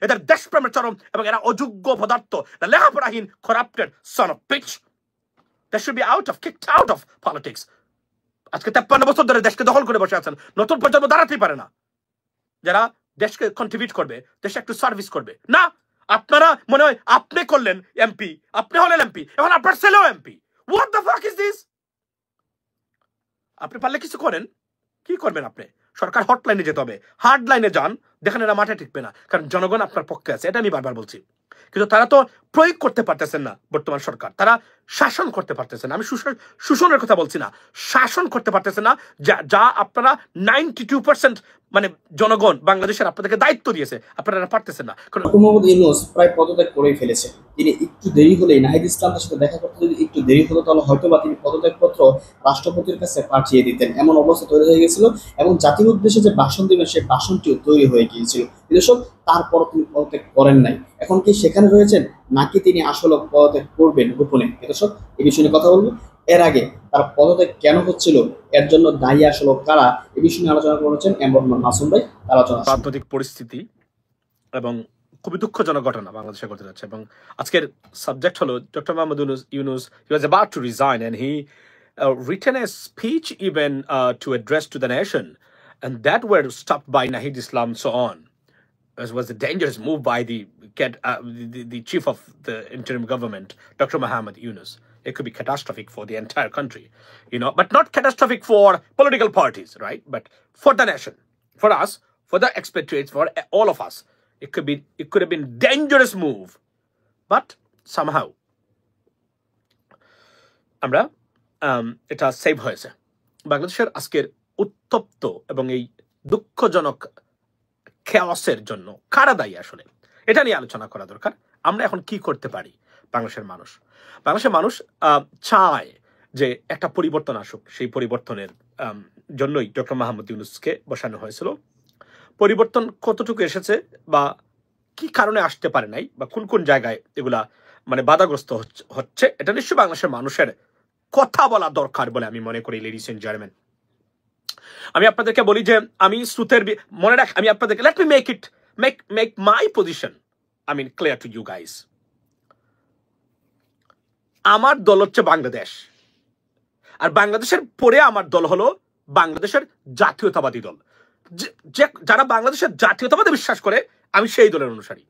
এদের দেশপ্রেমের চরম এবং এরা অযোগ্য পদার্থ, লেখাপড়াহীন corrupted son of bitch. They should be kicked out of politics. আজকে 53 বছর ধরে দেশকে দখল করে বসে আছেন, নতুন প্রজন্ম দাঁড়াতেই পারে না যারা দেশকে কন্ট্রিবিউট করবে, দেশে একটু সার্ভিস করবে। না, আপনারা মনে হয় আপনি করলেন এমপি, আপনি হলেন এমপি, এখন আপনার ছেলেও MP. What the fuck is this? আপনি পারলে কিছু করেন, কি করবেন? আপনি সরকার হটলাইনে যেতে হবে, হার্ড লাইনে যান, দেখেন এরা মাঠে টিকবে না, কারণ জনগণ আপনার পক্ষে আছে, এটা আমি বারবার বলছি। কিন্তু তারা তো প্রয়োগ করতে পারতেছেন না, বর্তমান সরকার তারা শাসন করতে পারতেছে না। আমি শোষণের কথা বলছি না, শাসন করতে পারতেছে না, যা আপনারা 92% মানে জনগণ বাংলাদেশের আপনাদেরকে দায়িত্ব দিয়েছে, আপনারা পারতেছেন না। মোহাম্মদ ইউনূস প্রায় পদত্যাগ করেই ফেলেছে। তিনি একটু দেরি হলেই, নাহিদ ইসলামের সাথে দেখা করতে যদি একটু দেরি হতো তাহলে হয়তোবা তিনি পদত্যাগপত্র রাষ্ট্রপতির কাছে পাঠিয়ে দিতেন, এমন অবস্থা তৈরি হয়ে গেছিল। এবং জাতির উদ্দেশ্যে যে ভাষণ দেবেন সেই ভাষণটিও তৈরি হয়ে গিয়েছিল। দর্শক, তারপর তিনি পদত্যাগ করেন নাই। এখন কি সেখানে রয়েছেন, নাকি তিনি আসলে পদত্যাগ করবেন গোপনে? দর্শক, এই বিষয়ে নিয়ে কথা বলবো। এর আগে তার পদত্যাগ কেন হচ্ছিল, এর জন্য দায়ী আসলে কারা, এই বিষয়ে নিয়ে আলোচনা করেছেন মোহাম্মদ মাসুম ভাই। আলোচনা রাজনৈতিক পরিস্থিতি এবং খুবই দুঃখজনক ঘটনা বাংলাদেশে ঘটে যাচ্ছে, এবং আজকের সাবজেক্ট হলো doctor Mohammad Yunus he was about to resign and he written a speech even to address to the nation, and that were stopped by Nahid Islam, so on. It was a dangerous move by the chief of the interim government, Dr. Mohammed Yunus. It could be catastrophic for the entire country, but not catastrophic for political parties, right? But for the nation, for us, for the expatriates, for all of us. It could have been dangerous move, but somehow আমরা এটা save হয়েছে। বাংলাদেশের আজকের উত্তপ্ত এবং এই দুঃখজনক খেয়াসের জন্য কারা দায়ী আসলে, এটা নিয়ে আলোচনা করা দরকার। আমরা এখন কি করতে পারি? বাংলাদেশের মানুষ চায় যে একটা পরিবর্তন আসুক। সেই পরিবর্তনের জন্যই ডক্টর মোহাম্মদ ইউনূসকে বসানো হয়েছিল। পরিবর্তন কতটুকু এসেছে বা কি কারণে আসতে পারে নাই, বা কোন কোন জায়গায় এগুলা মানে বাধাগ্রস্ত হচ্ছে, এটা নিশ্চয়ই বাংলাদেশের মানুষের কথা বলা দরকার বলে আমি মনে করি। লেডিস এন্ড জেন্টলম্যান, আমি আপনাদেরকে বলি যে আমি শ্রুতের মনে রাখ, আমি আপনাদেরকে let me make my position clear to you guys. আমার দল হচ্ছে বাংলাদেশ, আর বাংলাদেশের পরে আমার দল হলো বাংলাদেশের জাতীয়তাবাদী দল। যারা বাংলাদেশের জাতীয়তাবাদে বিশ্বাস করে, আমি সেই দলের অনুসারী।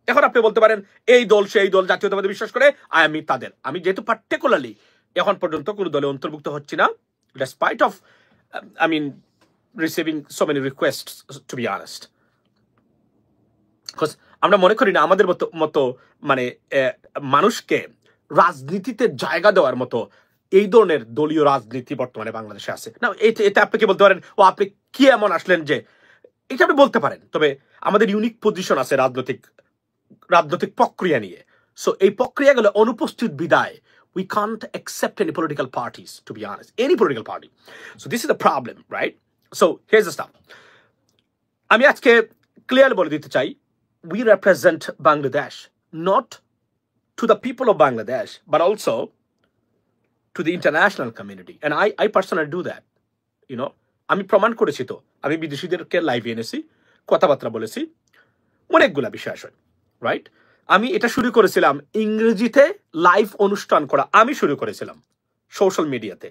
এখন আপনি বলতে পারেন এই দল সেই দল জাতীয়তাবাদে বিশ্বাস করে, আমি তাদের, আমি যেহেতু পার্টিকুলারলি এখন পর্যন্ত কোনো দলে অন্তর্ভুক্ত হচ্ছি না, despite of receiving so many requests, to be honest, because আমরা মনে করি না আমাদের মতো মানে মানুষকে রাজনীতিতে জায়গা দেওয়ার মতো এই ধরনের দলীয় রাজনীতি বর্তমানে বাংলাদেশে আছে না। এটা আপনি কি বলতে পারেন, ও আপনি কি এমন আসলেন যে, এটা আপনি বলতে পারেন। তবে আমাদের ইউনিক পজিশন আছে রাজনৈতিক প্রক্রিয়া নিয়ে। সো এই প্রক্রিয়াগুলো অনুপস্থিত বিদায় we can't accept any political parties, to be honest, any political party. So this is the problem, right? So here's the stuff. আমি আজকে ক্লিয়ার বলে দিতে চাই, we represent Bangladesh, not to the people of Bangladesh, but also to the international community. And I personally do that, আমি প্রমাণ করেছি তো, আমি বিদেশিদেরকে লাইভে এনেছি, কথাবার্তা বলেছি, অনেকগুলা বিষয় আসে, রাইট? আমি এটা শুরু করেছিলাম ইংরেজিতে লাইভ অনুষ্ঠান করা, আমি শুরু করেছিলাম সোশ্যাল মিডিয়াতে।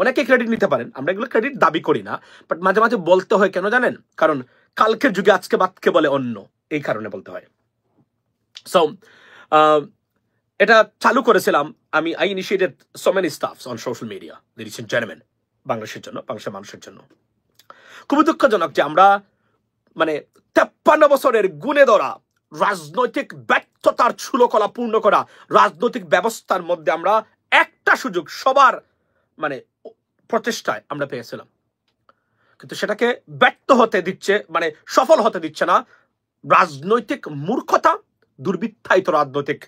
অনেকে ক্রেডিট নিতে পারেন, আমরা এগুলো ক্রেডিট দাবি করি না, বাট মাঝে মাঝে বলতে হয়। কেন জানেন? কারণ কালকের যুগে আজকে বাদকে বলে অন্য, এই কারণে বলতে হয়। সো এটা চালু করেছিলাম আমি, I initiated so many stuffs on social media, ladies and gentleman, বাংলাদেশের জন্য, বাংলাদেশের মানুষের জন্য। খুবই দুঃখজনক যে আমরা 53 বছরের গুণে ধরা রাজনৈতিক ব্যর্থতার ছুলোকলা পূর্ণ করা রাজনৈতিক ব্যবস্থার মধ্যে আমরা একটা সুযোগ সবার প্রচেষ্টায় আমরা পেয়েছিলাম, কিন্তু সেটাকে ব্যর্থ হতে দিচ্ছে, সফল হতে দিচ্ছে না রাজনৈতিক মূর্খতা, দুর্বৃত্তায়িত রাজনৈতিক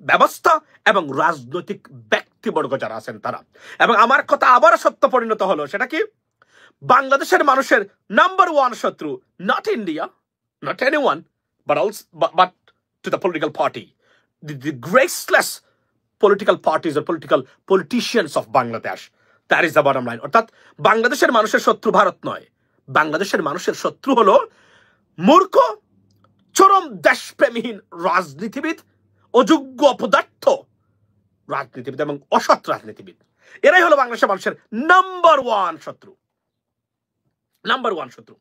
ব্যবস্থা এবং রাজনৈতিক ব্যক্তিবর্গ যারা আছেন তারা। এবং আমার কথা আবারও সত্য পরিণত হলো, সেটা কি? বাংলাদেশের মানুষের নাম্বার ওয়ান শত্রু not India, not anyone, but to the political party, the graceless political parties or politicians of Bangladesh. That is the bottom line. অর্থাৎ বাংলাদেশের মানুষের শত্রু ভারত নয়, বাংলাদেশের মানুষের শত্রু হলো মূর্খ, চরম দেশপ্রেমীহীন রাজনীতিবিদ, অযোগ্য অপদার্থ রাজনীতিবিদ এবং অসৎ রাজনীতিবিদ, এরাই হলো বাংলাদেশের মানুষের নাম্বার ওয়ান শত্রু। নাম্বার ওয়ান শত্রু।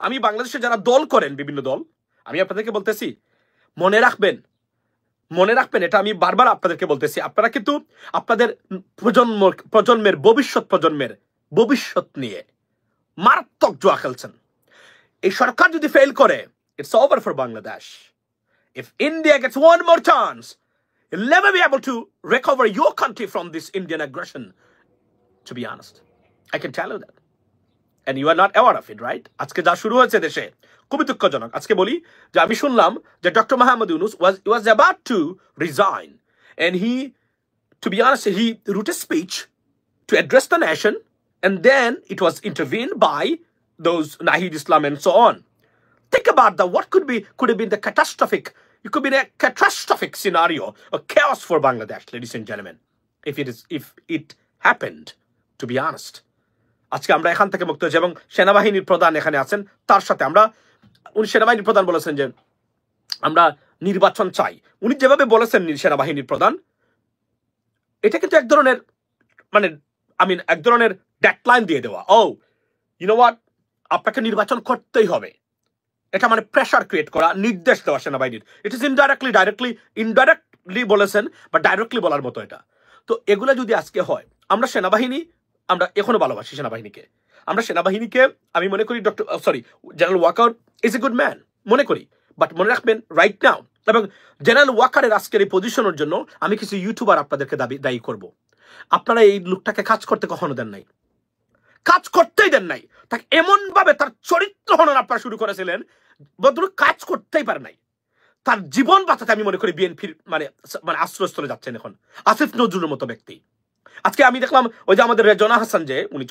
আমি বাংলাদেশে যারা দল করেন, বিভিন্ন দল, আমি আপনাদেরকে বলতেছি, মনে রাখবেন, এটা আমি বারবার আপনাদেরকে বলতেছি, আপনারা কিন্তু আপনাদের প্রজন্মের ভবিষ্যৎ নিয়ে মারাত্মক জুয়া খেলছেন। এই সরকার যদি ফেল করে, it's over for Bangladesh. If India gets one more chance, you'll never be able to recover your country from this Indian aggression, to be honest. I can tell you that. And you are not aware of it, right? আজকে যা শুরু হয়েছে দেশে খুবই দুঃখজনক। আজকে বলি যে আমি শুনলাম যে doctor Mohammad Yunus was about to resign, and he, to be honest, he wrote a speech to address the nation, and then it was intervened by those Nahid Islam and so on. Think about what could have been the catastrophic. It could be a catastrophic scenario, a chaos for Bangladesh, ladies and gentlemen, if it happened, to be honest. আজকে আমরা এখান থেকে মুক্ত হয়েছি এবং সেনাবাহিনীর প্রধান এখানে আছেন, তার সাথে উনি সেনাবাহিনীর প্রধান বলেছেন যে আমরা নির্বাচন চাই। উনি যেভাবে বলেছেন সেনাবাহিনীর প্রধান, এটা কিন্তু এক ধরনের এক ধরনের ডেডলাইন দিয়ে দেওয়া। ইউ নো হোয়াট, আপনাকে নির্বাচন করতেই হবে, এটা প্রেশার ক্রিয়েট করা, নির্দেশ দেওয়া সেনাবাহিনীর। ইট ইজ ইনডাইরেক্টলি বলেছেন, বা ডাইরেক্টলি বলার মতো এটা। তো এগুলো যদি আজকে হয়, আমরা এখনো ভালোবাসি সেনাবাহিনীকে। আমি মনে করি general Waker is a good man, মনে করি। বাট মনে রাখবেন, রাইট নাও, এবং জেনারেল ওয়াকারের আজকের এই পজিশনের জন্য আমি কিছু ইউটিউবার আপনাদেরকে দায়ী করব। আপনারা এই লোকটাকে কাজ করতে কখনো দেন নাই, কাজ করতেই দেন নাই। তাকে এমন ভাবে তার চরিত্র হনন আপনারা শুরু করেছিলেন, বদরুল কাজ করতেই পারে নাই। তার জীবন বাঁচাতে আমি মনে করি বিএনপির আশ্রয়স্থলে যাচ্ছেন এখন আসিফ নজরুলের মতো ব্যক্তি। আজকে আমি দেখলাম ওই যে আমাদের রেজনা হাসান, যে উনি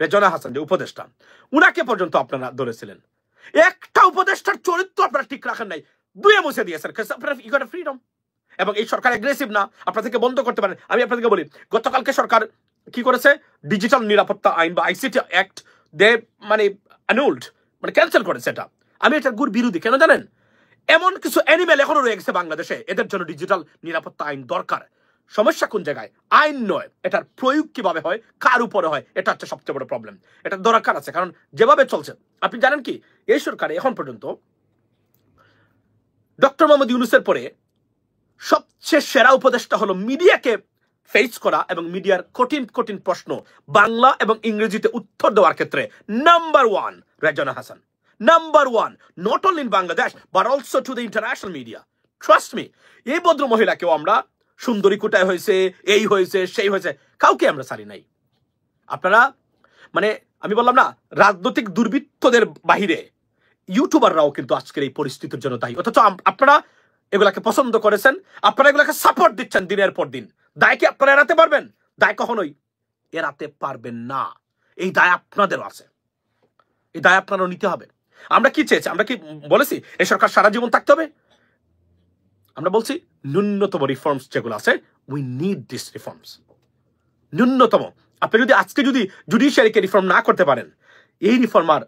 রেজনা হাসান যে উপদেষ্টা, উনাকে পর্যন্ত আপনারা ধরেছিলেন। একটা উপদেষ্টার চরিত্র আপনারা ঠিক রাখেন নাই, দুয়ে মুছে দিয়েছেন। ইউ গট ফ্রিডম, এবং এই সরকার অ্যাগ্রেসিভ না, আপনাদেরকে বন্ধ করতে পারেন। আমি আপনাদেরকে বলি, গতকালকে সরকার কি করেছে, ডিজিটাল নিরাপত্তা আইন বা আইসিটি অ্যাক্ট দে অ্যানুলড, ক্যান্সেল করেছে। এটা আমি এটার গুড় বিরোধী। কেন জানেন? এমন কিছু অ্যানিমেল এখনো রয়ে গেছে বাংলাদেশে, এদের জন্য ডিজিটাল নিরাপত্তা আইন দরকার। সমস্যা কোন জায়গায়? আইন নয়, এটার প্রয়োগ কিভাবে হয়, কার উপরে হয়, এটা হচ্ছে সবচেয়ে বড় প্রবলেম। এটা দরকার আছে, কারণ যেভাবে চলছে, আপনি জানেন কি, এই সরকারে এখন পর্যন্ত ডক্টর মোহাম্মদ ইউনূসের পরে সবচেয়ে সেরা উপদেষ্টা হলো মিডিয়াকে ফেস করা এবং মিডিয়ার কঠিন প্রশ্ন বাংলা এবং ইংরেজিতে উত্তর দেওয়ার ক্ষেত্রে number one Rezna Hasan. Number one, not only in Bangladesh but also to the international media. Trust me, এই ভদ্র মহিলাকেও আমরা সুন্দরী কোটায় হয়েছে, এই হয়েছে, সেই হয়েছে, কাউকে আমরা ছাড়ি নাই। আপনারা আমি বললাম না, রাজনৈতিক দুর্বৃত্তদের বাহিরে ইউটিউবাররাও কিন্তু আজকের এই পরিস্থিতির জন্য দায়ী। অথচ আপনারা এগুলাকে পছন্দ করেছেন, আপনারা এগুলাকে সাপোর্ট দিচ্ছেন দিনের পর দিন। দায় কি আপনারা এড়াতে পারবেন? দায় কখনোই এড়াতে পারবেন না। এই দায় আপনাদেরও আছে, এই দায় আপনারাও নিতে হবে। আমরা কি চেয়েছি? আমরা কি বলেছি এই সরকার সারা জীবন থাকতে হবে? আমরা বলছি ন্যূনতম রিফর্মস যেগুলো আছে, উই নিড দিস রিফর্মস। ন্যূনতম আপনি যদি আজকে জুডিশিয়ারিকে রিফর্ম না করতে পারেন, এই রিফর্ম আর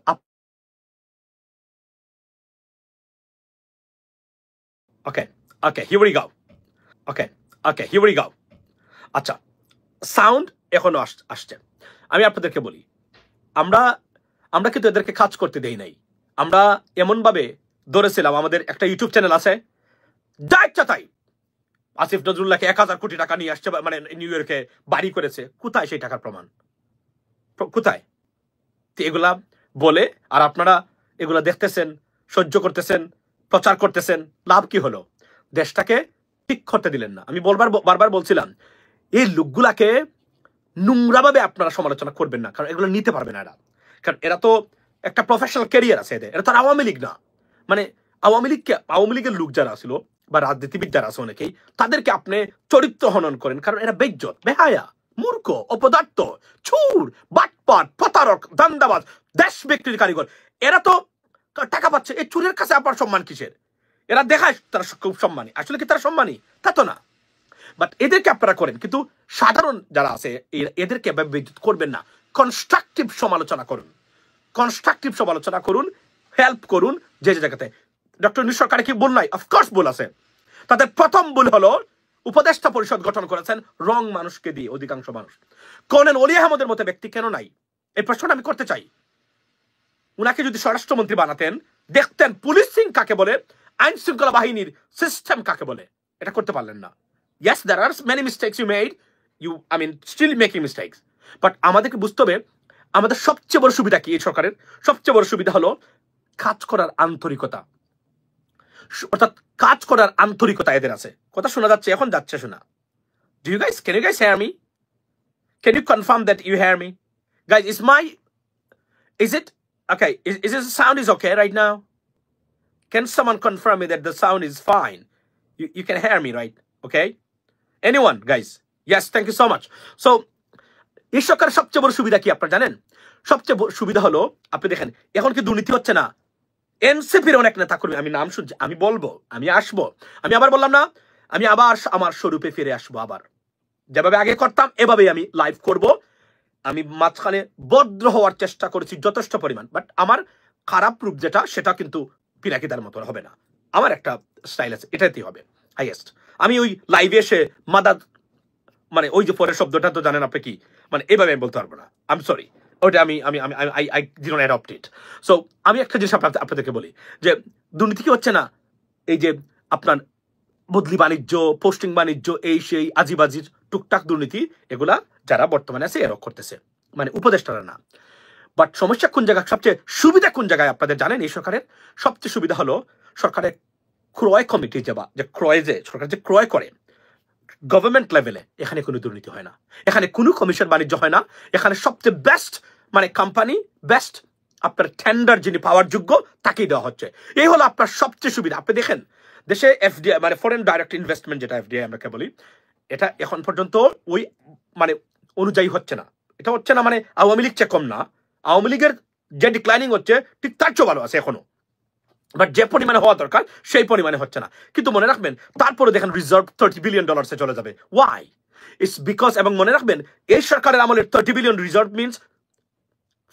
here we go. আচ্ছা, সাউন্ড এখনো আসছে। আমি আপনাদেরকে বলি, আমরা কিন্তু এদেরকে কাজ করতে দেই নাই। আমরা এমন ভাবে ধরেছিলাম, আমাদের একটা ইউটিউব চ্যানেল আছে, তাই আসিফ নজরুল্লাহকে 1000 কোটি টাকা নিয়ে আসছে, নিউ ইয়র্কে বাড়ি করেছে। কোথায় সেই টাকার প্রমাণ? কোথায়? এগুলা বলে আর আপনারা এগুলা দেখতেছেন, সহ্য করতেছেন, প্রচার করতেছেন, লাভ কি হলো? দেশটাকে ঠিক করতে দিলেন না। আমি বারবার বলছিলাম, এই লোকগুলাকে নোংরাভাবে আপনারা সমালোচনা করবেন না, কারণ এগুলো নিতে পারবে না এরা। কারণ এরা তো একটা প্রফেশনাল ক্যারিয়ার আছে এদের। এরা তো আওয়ামী লীগ না। আওয়ামী লীগের লোক যারা ছিল বা রাজনীতিবিদ যারা আছে অনেকেই, তাদেরকে আপনি চরিত্র হনন করেন, কারণ এরা বেইজ্জত, বেহায়া, মূর্খ, অপদার্থ, চুর, বাটপাট, প্রতারক, দান্দাবাজ, দেশ বিক্রির কারিগর। এরা তো টাকা পাচ্ছে, এই চুরের কাছে আপনার সম্মান কিসের? এরা দেখায় তারা খুব সম্মানী, আসলে কি তারা সম্মানী? তা তো না। বাট এদেরকে আপনারা করেন, কিন্তু সাধারণ যারা আছে এদেরকে বিদ্যুৎ করবেন না। কনস্ট্রাকটিভ সমালোচনা করুন, হেল্প করুন যে জায়গাতে। ডক্টর ইউনূস সরকারের কি ভুল নাই? অফকোর্স ভুল আছে। তাদের প্রথম ভুল হলো উপদেষ্টা পরিষদ গঠন করেছেন রং মানুষকে দিয়ে, অধিকাংশ মানুষ। কর্নেল অলি আহমদের মতো ব্যক্তি কেন নাই, এই প্রশ্নটা আমি করতে চাই। উনাকে যদি স্বরাষ্ট্রমন্ত্রী বানাতেন, দেখতেন পুলিশিং কাকে বলে, আইন শৃঙ্খলা বাহিনীর সিস্টেম কাকে বলে। এটা করতে পারলেন না। Yes, there are many mistakes you made. Still making mistakes. But আমাদেরকে বুঝতে হবে আমাদের সবচেয়ে বড় সুবিধা কি? এই সরকারের সবচেয়ে বড় সুবিধা হলো কাজ করার আন্তরিকতা। অর্থাৎ কাজ করার আন্তরিকতা এদের আছে। কথা শোনা যাচ্ছে? এখন যাচ্ছে শোনা। Can you guys hear me? Can you confirm that you hear me? Guys, is it okay? Is the sound is okay right now? Can someone confirm me that the sound is fine? You can hear me, right? Okay? Anyone, guys? Yes, thank you so much. So, এই সরকারের সবচেয়ে বড় সুবিধা কি আপনারা জানেন? সবচেয়ে বড় সুবিধা হলো, আপনি দেখেন এখন কি দুর্নীতি হচ্ছে না? এনসিপির অনেক নেতা কর্মী, আমি নাম শুনছি, আমি বলবো, আমি আসবো, আমি আবার বললাম না, আমি আবার আমার স্বরূপে ফিরে আসবো। আবার যেভাবে আগে করতাম এভাবেই আমি লাইভ করব। আমি মাঝখানে ভদ্র হওয়ার চেষ্টা করেছি যথেষ্ট পরিমাণ, বাট আমার খারাপ রূপ যেটা, সেটা কিন্তু পিনাকিদার মতো হবে না। আমার একটা স্টাইল আছে, এটাতেই হবে হাইয়েস্ট। আমি ওই লাইভে এসে মাদার, মানে ওই যে পরের শব্দটা তো জানেন আপনি কি, মানে এভাবে আমি বলতে পারবো না। আই এম সরি, ওটা I did not adopt it. So আমি একটা জিনিস আপনাদেরকে বলি যে দুর্নীতি কি হচ্ছে না? এই যে আপনার বদলি বাণিজ্য, পোস্টিং বাণিজ্য, এই সেই আজিবাজির টুকটাক দুর্নীতি, এগুলা যারা বর্তমানে আছে এরা করতেছে, মানে উপদেষ্টারা না। বাট সমস্যা কোন জায়গায়, সবচেয়ে সুবিধা কোন জায়গায় আপনাদের জানেন? এই সরকারের সবচেয়ে সুবিধা হলো সরকারের ক্রয় কমিটি, যে ক্রয়, যে সরকার যে ক্রয় করে গভর্নমেন্ট লেভেলে, এখানে কোনো দুর্নীতি হয় না, এখানে কোনো কমিশন বাণিজ্য হয় না। এখানে সবচেয়ে বেস্ট মানে কোম্পানি, বেস্ট আপনার টেন্ডার যিনি পাওয়ার যোগ্য তাকেই দেওয়া হচ্ছে। এই হলো আপনার সবচেয়ে সুবিধা। আপনি দেখেন দেশে এফডিআই মানে ফরেন ডাইরেক্ট ইনভেস্টমেন্ট, যেটা এফডিআই আমরা বলি, এটা এখন পর্যন্ত ওই মানে অনুযায়ী হচ্ছে না। এটা হচ্ছে না মানে আওয়ামী লীগ চেয়ে কম না, আওয়ামী লীগের যে ডিক্লাইনিং হচ্ছে ঠিক তার চেয়ে ভালো আছে এখনো, বাট যে পরিমাণে হওয়া দরকার সেই পরিমাণে হচ্ছে না। কিন্তু মনে রাখবেন তারপরে দেখেন রিজার্ভ $30 বিলিয়ন চলে যাবে। ওয়াই? ইটস বিকজ, এবং মনে রাখবেন এই সরকারের আমলের $30 billion reserve means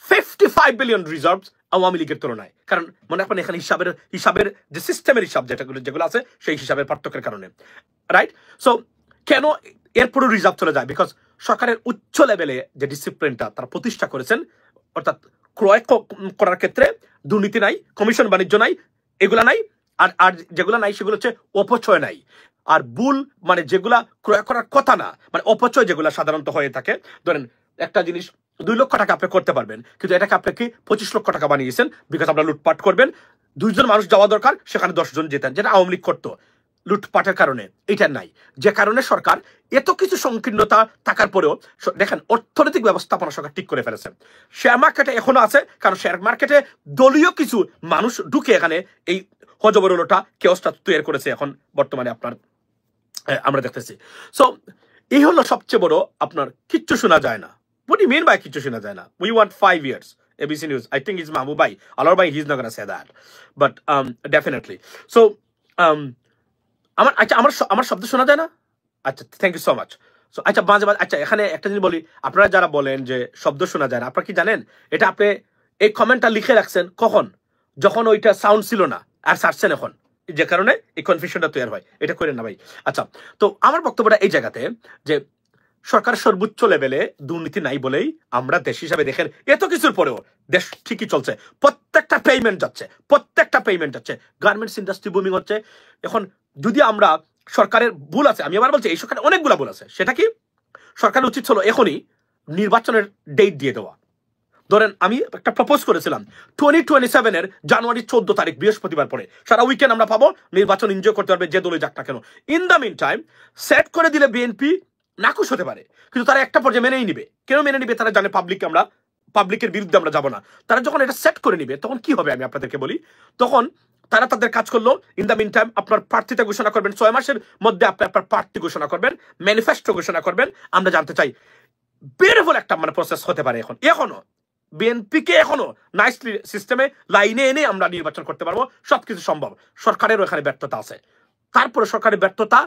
55 billion reserve Awami লীগের তুলনায়। কারণ মনে রাখবেন এখানে হিসাবের যে সিস্টেমের হিসাব যেগুলো আছে সেই হিসাবের পার্থক্যের কারণে, রাইট? সো কেন এরপরও রিজার্ভ চলে যায়? বিকজ সরকারের উচ্চ লেভেলে যে ডিসিপ্লিনটা তারা প্রতিষ্ঠা করেছেন, অর্থাৎ ক্রয় করার ক্ষেত্রে দুর্নীতি নাই, কমিশন বাণিজ্য নাই, এগুলা নাই। আর যেগুলো নাই সেগুলো হচ্ছে অপচয় নাই। আর ভুল মানে যেগুলা ক্রয় করার কথা না, মানে অপচয় যেগুলো সাধারণত হয়ে থাকে, ধরেন একটা জিনিস 2 লক্ষ টাকা আপনি করতে পারবেন, কিন্তু এটাকে আপনি কি 25 লক্ষ টাকা বানিয়েছেন, বিকজ আপনারা লুটপাট করবেন। 2 জন মানুষ যাওয়া দরকার, সেখানে 10 জন যেতেন, যেটা আওয়ামী লীগ করতো লুটপাটের কারণে। এটা নাই, যে কারণে সরকার এত কিছু সংকীর্ণতা থাকার পরেও দেখেন অর্থনৈতিক ব্যবস্থাপনা সরকার ঠিক করে ফেলেছে। শেয়ার মার্কেটে এখনো আছে, কারণ শেয়ার মার্কেটে দলীয় কিছু মানুষ ঢুকে এখানে এই হজবরলটা কেওসটা তৈরি করেছে এখন বর্তমানে আপনার আমরা দেখতেছি। সো এই হলো সবচেয়ে বড় আপনার কিচ্ছু শোনা যায় না। What do you mean by কিচ্ছু শোনা যায় না? We want 5 years. ABC News. I think it's Mahmoud Bhai. Alor Bhai, he's not going to say that. But definitely. So আমার শব্দ শোনা যায় না? আচ্ছা, thank you so much. So আচ্ছা, মাঝে মাঝে আচ্ছা এখানে একটা জিনিস বলি, আপনারা যারা বলেন যে শব্দ শোনা যায় না, আপনারা কি জানেন এটা আপনি এই কমেন্টটা লিখে রাখছেন কখন? যখন ওইটা সাউন্ড ছিল না, আর ছাড়ছেন এখন, যে কারণে এই কনফিউশনটা তৈরি হয়। এটা করেন না ভাই। আচ্ছা, তো আমার বক্তব্যটা এই জায়গাতে যে সরকারের সর্বোচ্চ লেভেলে দুর্নীতি নাই বলেই আমরা দেশ হিসাবে দেখেন এত কিছুর পরেও দেশ ঠিকই চলছে। প্রত্যেকটা পেমেন্ট যাচ্ছে, গার্মেন্টস ইন্ডাস্ট্রি বুমিং হচ্ছে। এখন যদি আমরা সরকারের ভুল আছে, আমি আবার বলছি এই সরকারের অনেকগুলো ভুল আছে, সেটা কি সরকারের উচিত ছিল এখনই নির্বাচনের ডেট দিয়ে দেওয়া। ধরেন আমি একটা প্রপোজ করেছিলাম 2027 জানুয়ারি 14 তারিখ বৃহস্পতিবার পরে সারা উইকেন্ড আমরা পাবো, নির্বাচন এনজয় করতে পারবে যে দলে যাক না কেন। In the mean time set করে দিলে বিএনপি নাকুশ হতে পারে, কিন্তু তারা একটা পর্যায়ে মেনেই নিবে। কেন মেনে নিবে? তারা জানে পাবলিকের বিরুদ্ধে আমরা যাবো না। তারা যখন এটা সেট করে নিবে তখন কি হবে আমি আপনাদেরকে বলি। তখন তারা তাদের কাজ করলো। ইন দ্য মিন টাইম আপনার প্রার্থীতা ঘোষণা করবেন, 6 মাসের মধ্যে আপনি আপনার প্রার্থী ঘোষণা করবেন, ম্যানিফেস্টো ঘোষণা করবেন। আমরা জানতে চাই বিউটিফুল একটা মানে প্রসেস হতে পারে। এখনো বিএনপিকে এখনো নাইসলি সিস্টেমে লাইনে এনে আমরা নির্বাচন করতে পারবো, সবকিছু সম্ভব। সরকারেরও এখানে ব্যর্থতা আছে। তারপরে সরকারের ব্যর্থতা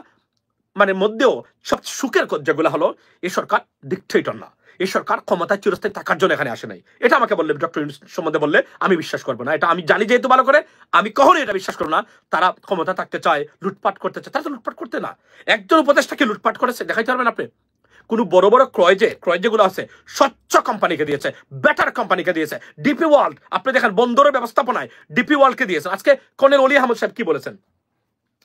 মানে মধ্যেও সবচেয়ে সুখের যেগুলো হলো এই সরকার ডিকটেটর না, এই সরকার ক্ষমতায় চিরস্থায়ী থাকার জন্য এখানে আসে নাই। এটা আমাকে বললে, ডক্টর ইউনূস সম্বন্ধে বললে আমি বিশ্বাস করবো না। এটা আমি জানি যেহেতু ভালো করে, আমি কখনোই এটা বিশ্বাস করবো না। তারা ক্ষমতা থাকতে চায়, লুটপাট করতে চায়। তারা তো লুটপাট করতে না। একজন উপদেষ্টাকে লুটপাট করেছে দেখাইতে পারবেন আপনি? কোনো বড় বড় ক্রয় যেগুলো আছে স্বচ্ছ কোম্পানিকে দিয়েছে, বেটার কোম্পানিকে দিয়েছে। ডিপি ওয়ার্ল্ড, আপনি দেখেন বন্দরের ব্যবস্থাপনায় ডিপি ওয়ার্ল্ডকে দিয়েছে। আজকে কর্নেল অলি আহমদ সাহেব কি বলেছেন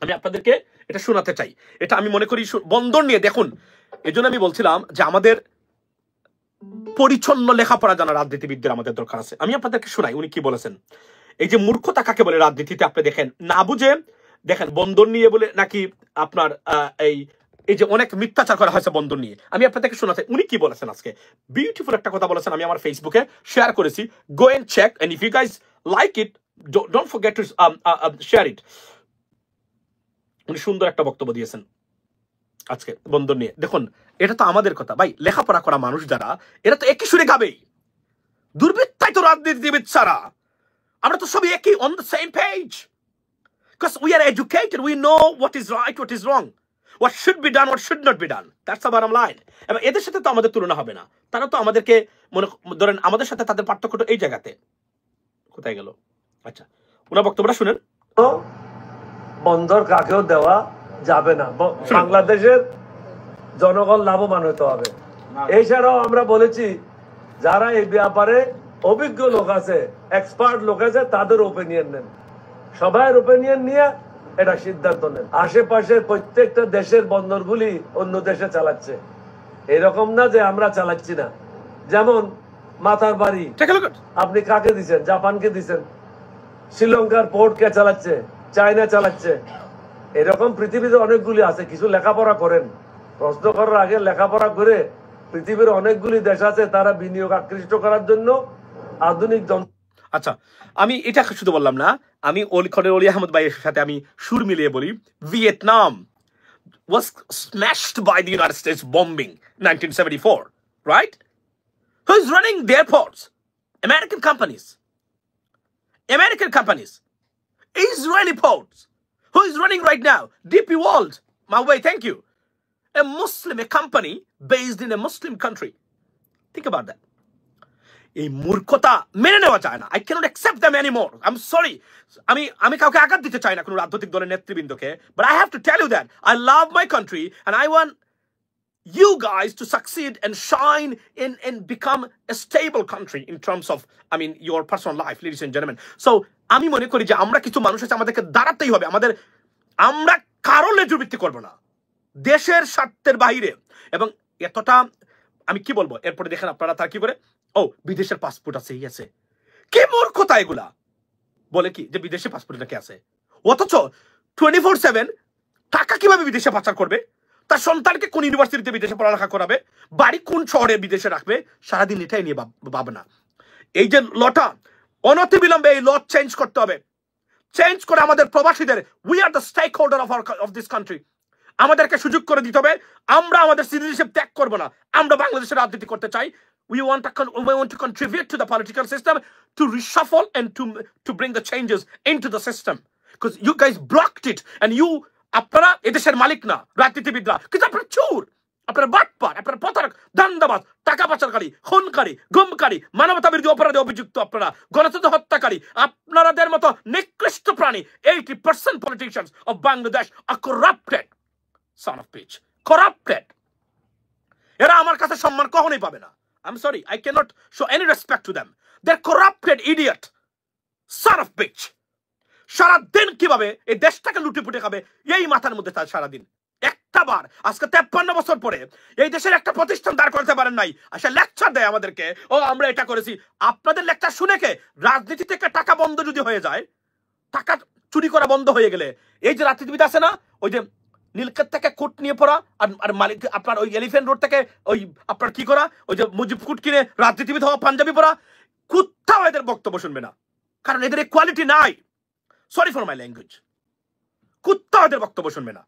আমি আপনাদেরকে এটা শোনাতে চাই। এটা আমি মনে করি বন্দর নিয়ে দেখুন, এজন্য আমি বলছিলাম যে আমাদের পরিচ্ছন্ন লেখাপড়া জানা রাজনীতিবিদদের আমাদের দরকার আছে। আমি আপনাদেরকে শোনাই উনি কি বলেছেন। এই যে মূর্খতা কাকে বলে রাজনীতিতে, আপনি দেখেন না বুঝে দেখেন বন্দর নিয়ে বলে নাকি আপনার এই যে অনেক মিথ্যাচার করা হয়েছে বন্দর নিয়ে। আমি আপনাদেরকে শোনাতে উনি কি বলেছেন আজকে। বিউটিফুল একটা কথা বলেছেন, আমি আমার ফেসবুকে শেয়ার করেছি। Go and check, and if you guys like it, don't forget to share it. উনি সুন্দর একটা বক্তব্য দিয়েছেন আজকে বন্দর নিয়ে। দেখুন, এটা তো আমাদের কথা ভাই, লেখাপড়া করা মানুষ যারা, এরা তো একই সুরে গাবেই। দুর্বৃত্তাই তো রাজনীতিবিদ ছাড়া, আমরা তো সবই একই, on the same page, because we are educated, we know what is right, what is wrong, what should be done, what should not be done. That's the bottom line. এবং এদের সাথে তো আমাদের তুলনা হবে না। তারা তো আমাদেরকে মনে ধরেন, আমাদের সাথে তাদের পার্থক্যটা এই জায়গাতে। কোথায় গেল? আচ্ছা, ওনার বক্তব্যটা শুনেন। বন্দর কাকেও দেওয়া যাবে না, বাংলাদেশের জনগণ লাভবান হতে হবে। এছাড়াও আমরা বলেছি যারা এই ব্যাপারে অভিজ্ঞ লোক আছে, এক্সপার্ট লোক আছে, তাদের ওপিনিয়ন নেন, সবাই ওপিনিয়ন নিয়ে এটা সিদ্ধান্ত নেন। আশেপাশের প্রত্যেকটা দেশের বন্দরগুলি অন্য দেশে চালাচ্ছে, এরকম না যে আমরা চালাচ্ছি না। যেমন মাথার বাড়ি আপনি কাকে দিচ্ছেন? জাপানকে দিচ্ছেন। শ্রীলঙ্কার পোর্ট কে চালাচ্ছে? চায়না চালাচ্ছে। এরকম পৃথিবীতে অনেকগুলি আছে। কিছু লেখাপড়া করেন, প্রশ্ন করার আগে লেখাপড়া করে, পৃথিবীর অনেকগুলি দেশ আছে তারা বিনিয়োগ আকৃষ্ট করার জন্য আধুনিক যন্ত্র। আচ্ছা, আমি এটা শুধু বললাম না, আমি কর্নেল অলি আহমদ ভাইয়ের সাথে আমি সুর মিলিয়ে বলি। Vietnam was smashed by the United States bombing 1974, right? Who is running the airports? American companies. Israeli ports. Who is running right now? DP World. My way, thank you. A company based in a Muslim country. Think about that. এই মূর্খতা মেনে নেওয়া যায় না। I cannot accept them anymore. I'm sorry. আমি কাউকে আঘাত দিতে চাই না কোনো রাজনৈতিক দলের নেতৃবৃন্দকে, but I have to tell you that I love my country and I want you guys to succeed and shine and become a stable country in terms of, your personal life, ladies and gentlemen. So আমি মনে করি যে আমরা কিছু মানুষ আছে, আমাদেরকে দাঁড়াতেই হবে। আমরা কারো লেজুবৃত্তি করবো না দেশের স্বার্থের বাইরে। এবং এতটা আমি কি বলবো, এরপরে দেখেন আপনারা তার কি করে, ও বিদেশের পাসপোর্ট আছে, এই আছে। কি মূর্খতা এগুলা! বলে কি যে বিদেশে পাসপোর্ট নাকি আছে, অথচ 24/7 টাকা কিভাবে বিদেশে পাচার করবে, তার সন্তানকে কোন ইউনিভার্সিটিতে বিদেশে পড়ালেখা করাবে, বাড়ি কোন শহরে বিদেশে রাখবে, সারাদিন এটাই নিয়ে ভাবনা। এই যে লটা, অনতিবিলম্বে এই ল চেঞ্জ করতে হবে। চেঞ্জ করে আমাদের প্রবাসীদের, we are the stakeholder of this country, আমাদেরকে সুযোগ করে দিতে হবে। আমরা আমাদের সিটিজেনশিপ ত্যাগ করবো না। আমরা বাংলাদেশের রাজনীতি করতে চাই। We want to contribute to the political system, to reshuffle and to bring the changes into the system, because you guys blocked it and আপনারা এদেশের মালিক না রাজনীতিবিদরা, কিন্তু আপনারা চোর, আপনারা বাটপার, আপনারা প্রতারক, দান্দাবাজ, টাকা পাচারকারী, খুনকারী, গুমকারী, মানবতা বিরোধী অপরাধে অভিযুক্ত, আপনারা গণতন্ত্র হত্যাকারী, আপনাদের মতো নিকৃষ্ট প্রাণী। 80% politicians of Bangladesh are corrupted, son of bitch, corrupted. এরা আমার কাছে সম্মান কখনোই পাবে না। I'm sorry, I cannot show any respect to them. They're corrupted idiot, son of bitch. সারাদিন কিভাবে এই দেশটাকে লুটে পুটে খাবে, এই মাথার মধ্যে তার সারাদিন। একটা বার আজকে 53 বছর পরে এই দেশের একটা প্রতিষ্ঠান দাঁড় করতে পারেন নাই, আসলে লেকচার দেয় আমাদেরকে, ও আমরা এটা করেছি। আপনাদের লেকচার শুনে কে? রাজনীতি থেকে টাকা বন্ধ যদি হয়ে যায়, টাকা চুরি করা বন্ধ হয়ে গেলে, এই যে রাজনীতিবিদ আছে না, ওই যে নীলক্ষেত থেকে কোট নিয়ে পড়া, আর মালিক আপনার ওই এলিফ্যান্ট রোড থেকে ওই আপনার কি করা, ওই যে মুজিব কুট কিনে রাজনীতিবিদ হওয়া, পাঞ্জাবি পড়া, কোথাও এদের বক্তব্য শুনবে না, কারণ এদের এই কোয়ালিটি নাই। সরি ফর মাই ল্যাঙ্গুয়েজ, কোথাও এদের বক্তব্য শুনবে না।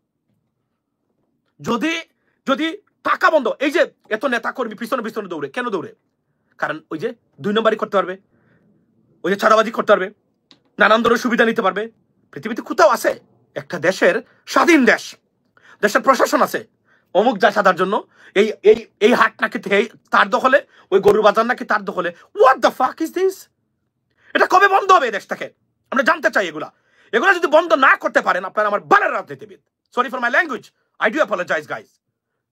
যদি টাকা বন্ধ, এই যে এত নেতা কর্মী পিছনে দৌড়ে, কেন দৌড়ে? কারণ ওই যে 2 নম্বরই করতে পারবে, ওই যে ছাড়াবাজি করতে পারবে, নানান ধরনের সুবিধা নিতে পারবে। পৃথিবীতে কোথাও আছে একটা দেশের স্বাধীন দেশের প্রশাসন আছে, অমুক যায় সাদার জন্য, এই এই এই হাট নাকি তার দখলে, ওই গরুর বাজার নাকি তার দখলে। What the fuck is this? এটা কবে বন্ধ হবে এই দেশ থেকে? আমরা জানতে চাই এগুলা। এগুলা যদি বন্ধ না করতে পারেন, আপনারা আমার বালের রাজনীতিবিদ। Sorry for my language, I do apologize guys.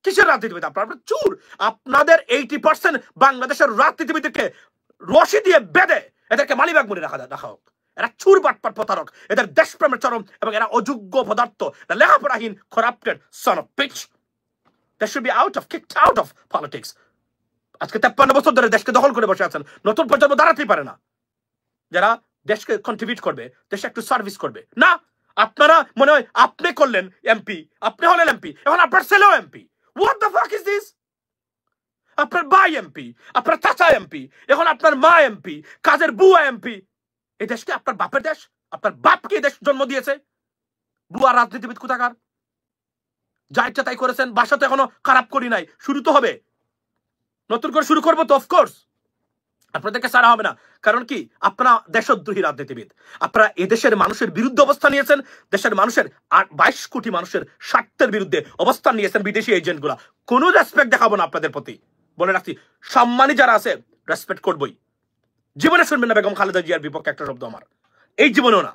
কিসের রাজনীতিবিদ আপনারা? চুর। আপনাদের 80% বাংলাদেশের রাজনীতিবিদকে রশি দিয়ে বেঁধে এদেরকে মালিবাগ মনে রাখা হোক। এরা চুর, বাটপাট, প্রতারক, এদের দেশপ্রেমের চরম, এবং এরা অযোগ্য পদার্থ, লেখাপড়াহীন, corrupted son of bitch. They should be kicked out of politics. আজকে 53 বছর ধরে দেশকে দখল করে বসে আছেন, নতুন প্রজন্ম দাঁড়াতেই পারে না যারা দেশকে কন্ট্রিবিউট করবে, দেশে একটু সার্ভিস করবে। না, আপনারা মনে হয় আপনি করলেন এমপি, আপনি হলেন এমপি, এখন আপনার ছেলেও MP. What the fuck is this? আপনার ভাই এমপি, আপনার চাচা এমপি, এখন আপনার মা এমপি, কাজের বুয়া এমপি। এই দেশকে আপনার বাপের দেশ? আপনার বাপকে এই দেশ জন্ম দিয়েছে? বুয়া রাজনীতিবিদ কোথাকার, যা ইচ্ছা তাই করেছেন। বাসা তো এখনো খারাপ করি নাই, শুরু তো হবে, নতুন করে শুরু করবো তো অফকোর্স। আপনাদেরকে সারা হবে না, কারণ কি আপনারা দেশদ্রোহী রাজনীতিবিদ। আপনারা এদেশের মানুষের বিরুদ্ধে অবস্থান নিয়েছেন, দেশের মানুষের 22 কোটি মানুষের স্বার্থের বিরুদ্ধে অবস্থান নিয়েছেন বিদেশি এজেন্টগুলা। কোনো রেসপেক্ট দেখাবো না আপনাদের প্রতি, বলে রাখছি। সম্মানী যারা আছে রেসপেক্ট করবই। জীবনে শুনবেন না বেগম খালেদা জিয়ার বিপক্ষে একটা শব্দ আমার, এই জীবনেও না,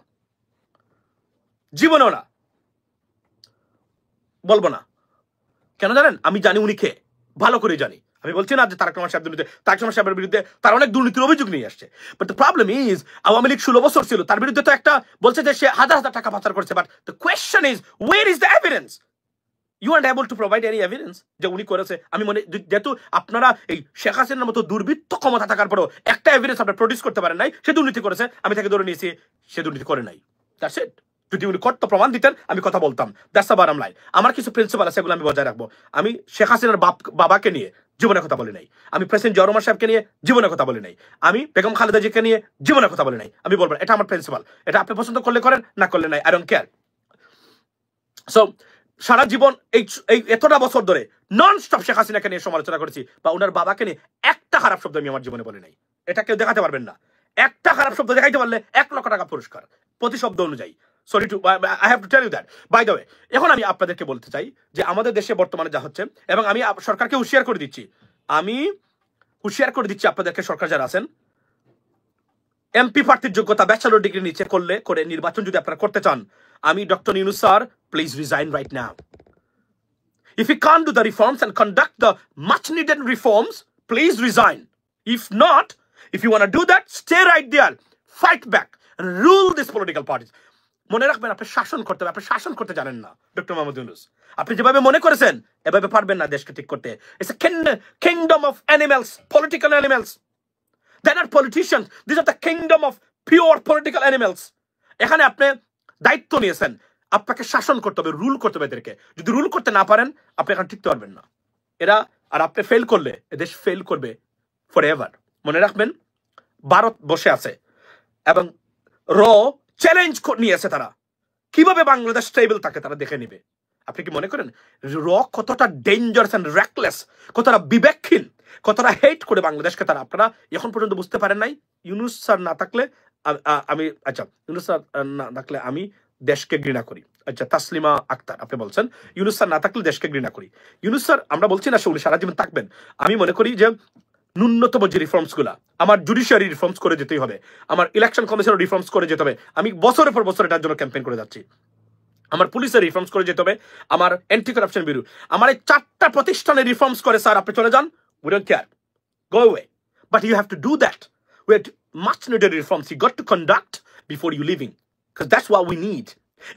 জীবনেও না, বলবো না। কেন জানেন? আমি জানি উনি কে, ভালো করে জানি। আমি বলছি না যে তারেক রহমান সাহেবের বিরুদ্ধে, তারেক রহমান সাহেবের বিরুদ্ধে তার অনেক দুর্নীতির অভিযোগ নিয়ে আসছে। But the problem is, Awami League 16 বছর ছিল, তার বিরুদ্ধে তো একটা বলছে যে সে হাজার হাজার টাকা পাচার করেছে। But the question is, where is the evidence? You aren't able to provide any evidence যে উনি করেছে। আমি মনে, যেহেতু আপনারা এই শেখ হাসিনার মতো দুর্বৃত্ত ক্ষমতা থাকার পরেও একটা এভিডেন্স আপনারা প্রডিউস করতে পারেন নাই, সে দুর্নীতি করেছে, আমি তাকে ধরে নিয়েছি সে দুর্নীতি করে নাই। That's it. যদি উনি কত প্রমাণ দিতেন আমি কথা বলতাম। That's the bottom line. আমার কিছু প্রিন্সিপাল আছে, সেগুলো আমি বজায় রাখবো। আমি শেখ হাসিনার বাবাকে নিয়ে জীবনে কথা বলি নাই, আমি প্রেসিডেন্ট জিয়া রহমান সাহেবকে নিয়ে জীবনে কথা বলি নাই, আমি বেগম খালেদা জিয়াকে নিয়ে জীবনে কথা বলি নাই। আমি বলবো এটা আমার প্রিন্সিপাল, এটা আপনি পছন্দ করলে করেন, না করলে নাই, আই ডোন্ট কেয়ার। সো সারা জীবন এই এতটা বছর ধরে নন স্টপ শেখ হাসিনাকে নিয়ে সমালোচনা করেছি, বা ওনার বাবাকে নিয়ে একটা খারাপ শব্দ আমি আমার জীবনে বলি নাই। এটা কেউ দেখাতে পারবেন না। একটা খারাপ শব্দ দেখাইতে পারলে 1 লক্ষ টাকা পুরস্কার প্রতি শব্দ অনুযায়ী। Sorry to, I have to tell you that. By the way, এখন আমি আপনাদেরকে বলতে চাই যে আমাদের দেশে বর্তমানে যা হচ্ছে, এবং আমি সরকারকে হুঁশিয়ার করে দিচ্ছি, আপনাদেরকে, সরকার যারা আছেন, এমপি প্রার্থীর যোগ্যতা ব্যাচেলর ডিগ্রি নিচে করে নির্বাচন যদি আপনারা করতে চান, আমি doctor Yunus sir, please resign right now. If you can't do the reforms and conduct the much needed reforms, please resign. If not, if you want to do that, stay right there, fight back and rule these political parties. মনে রাখবেন, আপনি শাসন করতে হবে, আপনি শাসন করতে জানেন না ডক্টর মোহাম্মদ ইউনূস। আপনি যেভাবে মনে করেছেন এভাবে পারবেন না দেশকে ঠিক করতে। It's a kingdom of animals, political animals. They're not politicians, these are the kingdom of pure political animals. এখানে আপনি দায়িত্ব নিয়েছেন, আপনাকে শাসন করতে হবে, রুল করতে হবে এদেরকে। যদি রুল করতে না পারেন আপনি এখানে টিকতে পারবেন না। এরা, আর আপনি ফেল করলে এদেশ ফেল করবে ফর এভার। মনে রাখবেন, ভারত বসে আছে এবং চ্যালেঞ্জ নিয়েছে, তারা কিভাবে বাংলাদেশ স্টেবল থাকে তারা দেখে নিবে। আপনি কি মনে করেন কতটা ডেঞ্জারাস এন্ড রেকলেস, কতটা বিবেকহীন, কতটা হেট করে বাংলাদেশকে তারা, আপনারা এখন পর্যন্ত বুঝতে পারেন নাই? ইউনূস স্যার না থাকলে ইউনূস স্যার না থাকলে আমি দেশকে ঘৃণা করি। আচ্ছা, তাসলিমা আক্তার আপনি বলছেন ইউনূস স্যার না থাকলে দেশকে ঘৃণা করি। ইউনূস স্যার, আমরা বলছি না উনি সারা জীবন থাকবেন। আমি মনে করি যে ন্যূনতম যে রিফর্মস গুলা, আমার জুডিশিয়ারি রিফর্মস করে যেতেই হবে, আমার ইলেকশন কমিশনের রিফর্মস করে যেতে হবে। আমি বছরের পর বছর এটার জন্য ক্যাম্পেইন করে যাচ্ছি। আমার পুলিশের রিফর্মস করে যেতে হবে, আমার অ্যান্টি কারাপশন ব্যুরো, আমার এই 4টা প্রতিষ্ঠানের রিফর্মস করে স্যার আপনি চলে যান, we don't care, go away, but you have to do that with much needed reforms you got to conduct before you living, because that's what we need.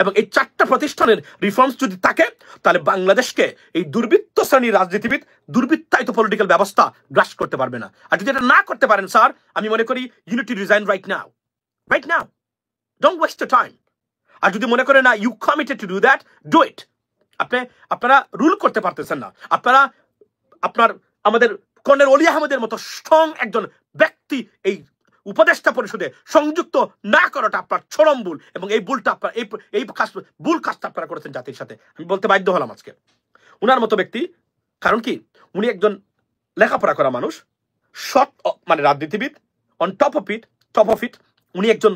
এবং এই 4টা প্রতিষ্ঠানের রিফর্মস যদি থাকে, তাহলে বাংলাদেশকে এই দুর্বৃত্ত শ্রেণীর রাজনীতিবিদ, দুর্বৃত্তায়িত পলিটিক্যাল ব্যবস্থা গ্রাস করতে পারবে না। আর যদি এটা না করতে পারেন স্যার, আমি মনে করি you need to resign right now, don't waste the time. আর যদি মনে করেন না you committed to do that, do it. আপনারা রুল করতে পারতেছেন না, আমাদের কর্নেল অলি আহমেদের মতো স্ট্রং একজন ব্যক্তি এই উপদেষ্টা পরিষদে সংযুক্ত না করাটা আপনার চরম ভুল, এবং এই ভুলটা আপনার এই ভুল কাজটা আপনারা করেছেন জাতির সাথে। আমি বলতে বাধ্য হলাম আজকে উনার মতো ব্যক্তি, কারণ কি উনি একজন লেখাপড়া করা মানুষ, সৎ মানে রাজনীতিবিদ, অন টপ অফ ইট উনি একজন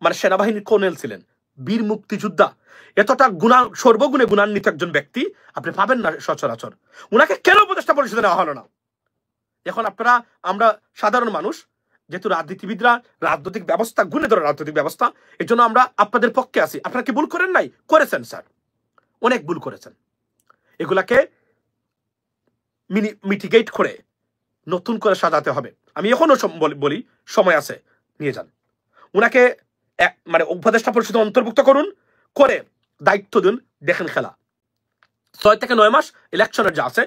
মানে সেনাবাহিনীর কর্নেল ছিলেন, বীর মুক্তিযোদ্ধা, এতটা গুণা, সর্বগুণে গুণান্বিত একজন ব্যক্তি আপনি পাবেন না সচরাচর। উনাকে কেন উপদেষ্টা পরিষদে নেওয়া হলো না? এখন আপনারা, আমরা সাধারণ মানুষ, যেহেতু রাজনীতিবিদরা রাজনৈতিক ব্যবস্থা গুণে ধরে রাজনৈতিক ব্যবস্থা, এর জন্য আমরা আপনাদের পক্ষে আছি। আপনারা কি ভুল করেন নাই? করেছেন স্যার, অনেক ভুল করেছেন। এগুলাকে মিটিগেট করে নতুন করে সাজাতে হবে। আমি এখনো বলি, সময় আছে, নিয়ে যান উনাকে, মানে উপদেষ্টা পরিষদে অন্তর্ভুক্ত করুন, করে দায়িত্ব দিন, দেখেন খেলা। 6 থেকে 9 মাস ইলেকশনের যা আছে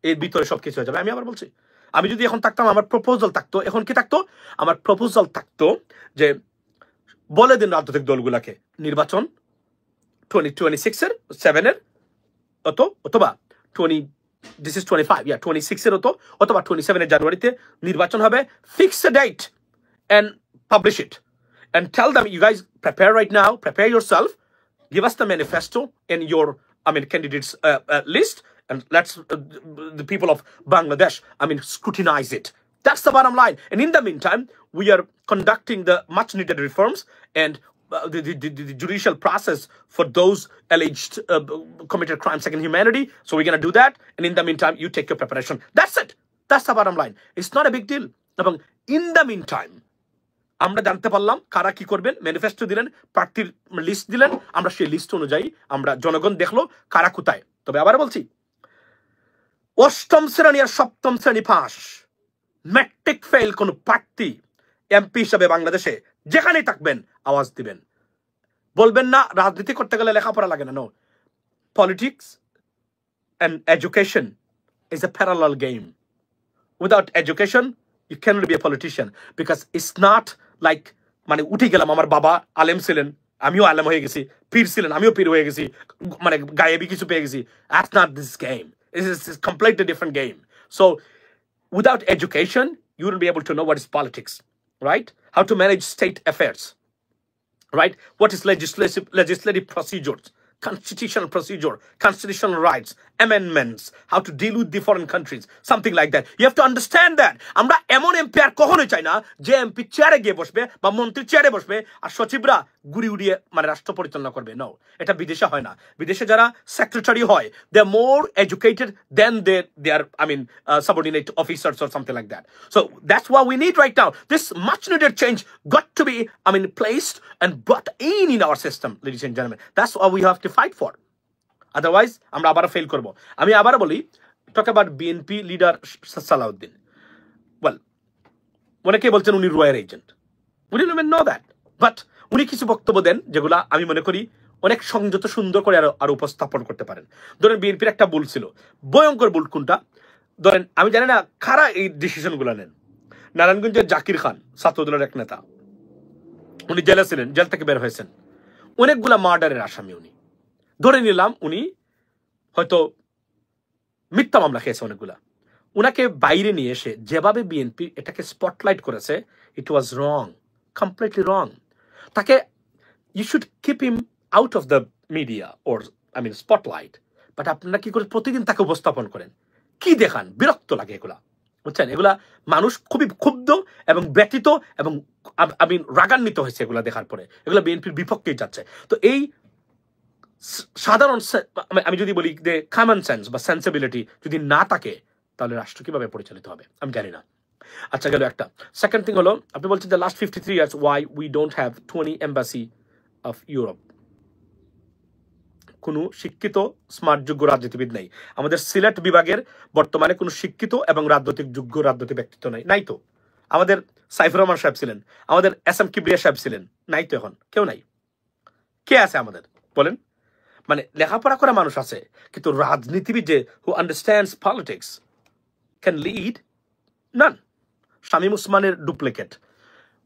এর ভিতরে সবকিছু হয়ে যাবে। আমি আবার বলছি, আমি যদি এখন থাকতাম, আমার প্রপোজাল থাকতো, এখন কি থাকতো? আমার প্রপোজাল থাকতো যে বলে দিন রাজনৈতিক দলগুলাকে নির্বাচন 2026-এর 7-এর অথবা 26-এর অথবা 27-এর জানুয়ারিতে নির্বাচন হবে। Fix a date and publish it and tell them, you guys prepare right now, prepare yourself, give us the manifesto and your candidates list, and let's the people of Bangladesh scrutinize it. That's the bottom line. And in the meantime, we are conducting the much needed reforms and the judicial process for those alleged committed crimes against humanity. So we're going to do that, and in the meantime you take your preparation. That's it. That's the bottom line. It's not a big deal. In the meantime, আমরা জানতে পারলাম কারা কি করবেন, manifesto দিলেন, প্রার্থীর list দিলেন, আমরা সেই লিস্ট অনুযায়ী আমরা জনগণ দেখলো কারা কোথায়। তবে আবার বলছি, 8ম শ্রেণী আর 7ম শ্রেণী পাস, ম্যাট্রিক ফেল কোন প্রার্থী এমপি হিসাবে বাংলাদেশে যেখানেই থাকবেন আওয়াজ দিবেন। বলবেন না রাজনীতি করতে গেলে লেখাপড়া লাগে না। No, politics and education is a parallel game. Without education you cannot be a politician, because it's not like মানে উঠে গেলাম, আমার বাবা আলেম ছিলেন, আমিও আলেম হয়ে গেছি, পীর ছিলেন, আমিও পীর হয়ে গেছি, মানে গায়েবী কিছু পেয়ে গেছি। That's not this game. It's a completely different game. So without education you wouldn't be able to know what is politics, right? How to manage state affairs, right? What is legislative procedures, constitutional procedure, constitutional rights, amendments, how to deal with the foreign countries, something like that. You have to understand that. আমরা এমন MP আর কখনোই চাই না যে MP চেয়ারে গিয়ে বসবে বা মন্ত্রী চেয়ারে বসবে আর সচিবরা গুড়ি উড়িয়ে মানে রাষ্ট্র পরিচালনা করবে। নো, এটা বিদেশে হয় না। বিদেশে যারা সেক্রেটারি হয়, they are more educated than they are subordinate officers or something like that. So that's what we need right now. This much needed change got to be placed and brought in our system, ladies and gentlemen. That's what we have to fight for. Otherwise আমরা আবার fail করব। আমি আবার বলি, talk about BNP leader Salauddin. Well, অনেকে বলছেন উনি রয়ের agent. We didn't even know that. But উনি কিছু বক্তব্য দেন যেগুলা আমি মনে করি অনেক সংযত সুন্দর করে আর উপস্থাপন করতে পারেন। ধরেন বিএনপির একটা ভুল ছিল, ভয়ঙ্কর ভুল কোনটা? ধরেন আমি জানি না কারা এই ডিসিশনগুলো নেন। নারায়ণগঞ্জের জাকির খান ছাত্রদলের এক নেতা, উনি জেলে ছিলেন, জেল থেকে বের হয়েছেন, অনেকগুলা মার্ডারের আসামি। উনি ধরে নিলাম উনি হয়তো মিথ্যা মামলা খেয়েছে অনেকগুলা। উনাকে বাইরে নিয়ে এসে যেভাবে বিএনপি এটাকে স্পটলাইট করেছে, ইট ওয়াজ রং, কমপ্লিটলি রং। তাকে you should keep him out of the media or spotlight. But আপনারা কি করে প্রতিদিন তাকে উপস্থাপন করেন, কি দেখান? বিরক্ত লাগে এগুলা, বুঝছেন? এগুলা মানুষ খুবই ক্ষুব্ধ এবং ব্যথিত এবং রাগান্বিত হয়েছে এগুলা দেখার পরে। এগুলা বিএনপির বিপক্ষেই যাচ্ছে। তো এই সাধারণ আমি যদি বলি যে কমন সেন্স বা সেন্সিবিলিটি যদি না থাকে, তাহলে রাষ্ট্র কিভাবে পরিচালিত হবে আমি জানি না। আচ্ছা, গেল একটা। সেকেন্ড থিং হলো, আপনি বলছেন যে last 53 years why we don't have 20 embassy of Europe. কোনো শিক্ষিত স্মার্ট যোগ্য রাজনীতিবিদ নেই আমাদের সিলেট বিভাগের বর্তমানে। কোনো শিক্ষিত এবং রাজনৈতিক যোগ্য রাজনৈতিক ব্যক্তিত্ব নাই তো। আমাদের সাইফুর রহমান সাহেব ছিলেন, আমাদের SM কিবরিয়া সাহেব ছিলেন, নাই তো, এখন কেউ নাই। কে আছে আমাদের বলেন? মানে লেখাপড়া করা মানুষ আছে, কিন্তু রাজনীতিবিদ যে who understands politics can lead, none. Shamim উসমানের ডুপ্লিকেট।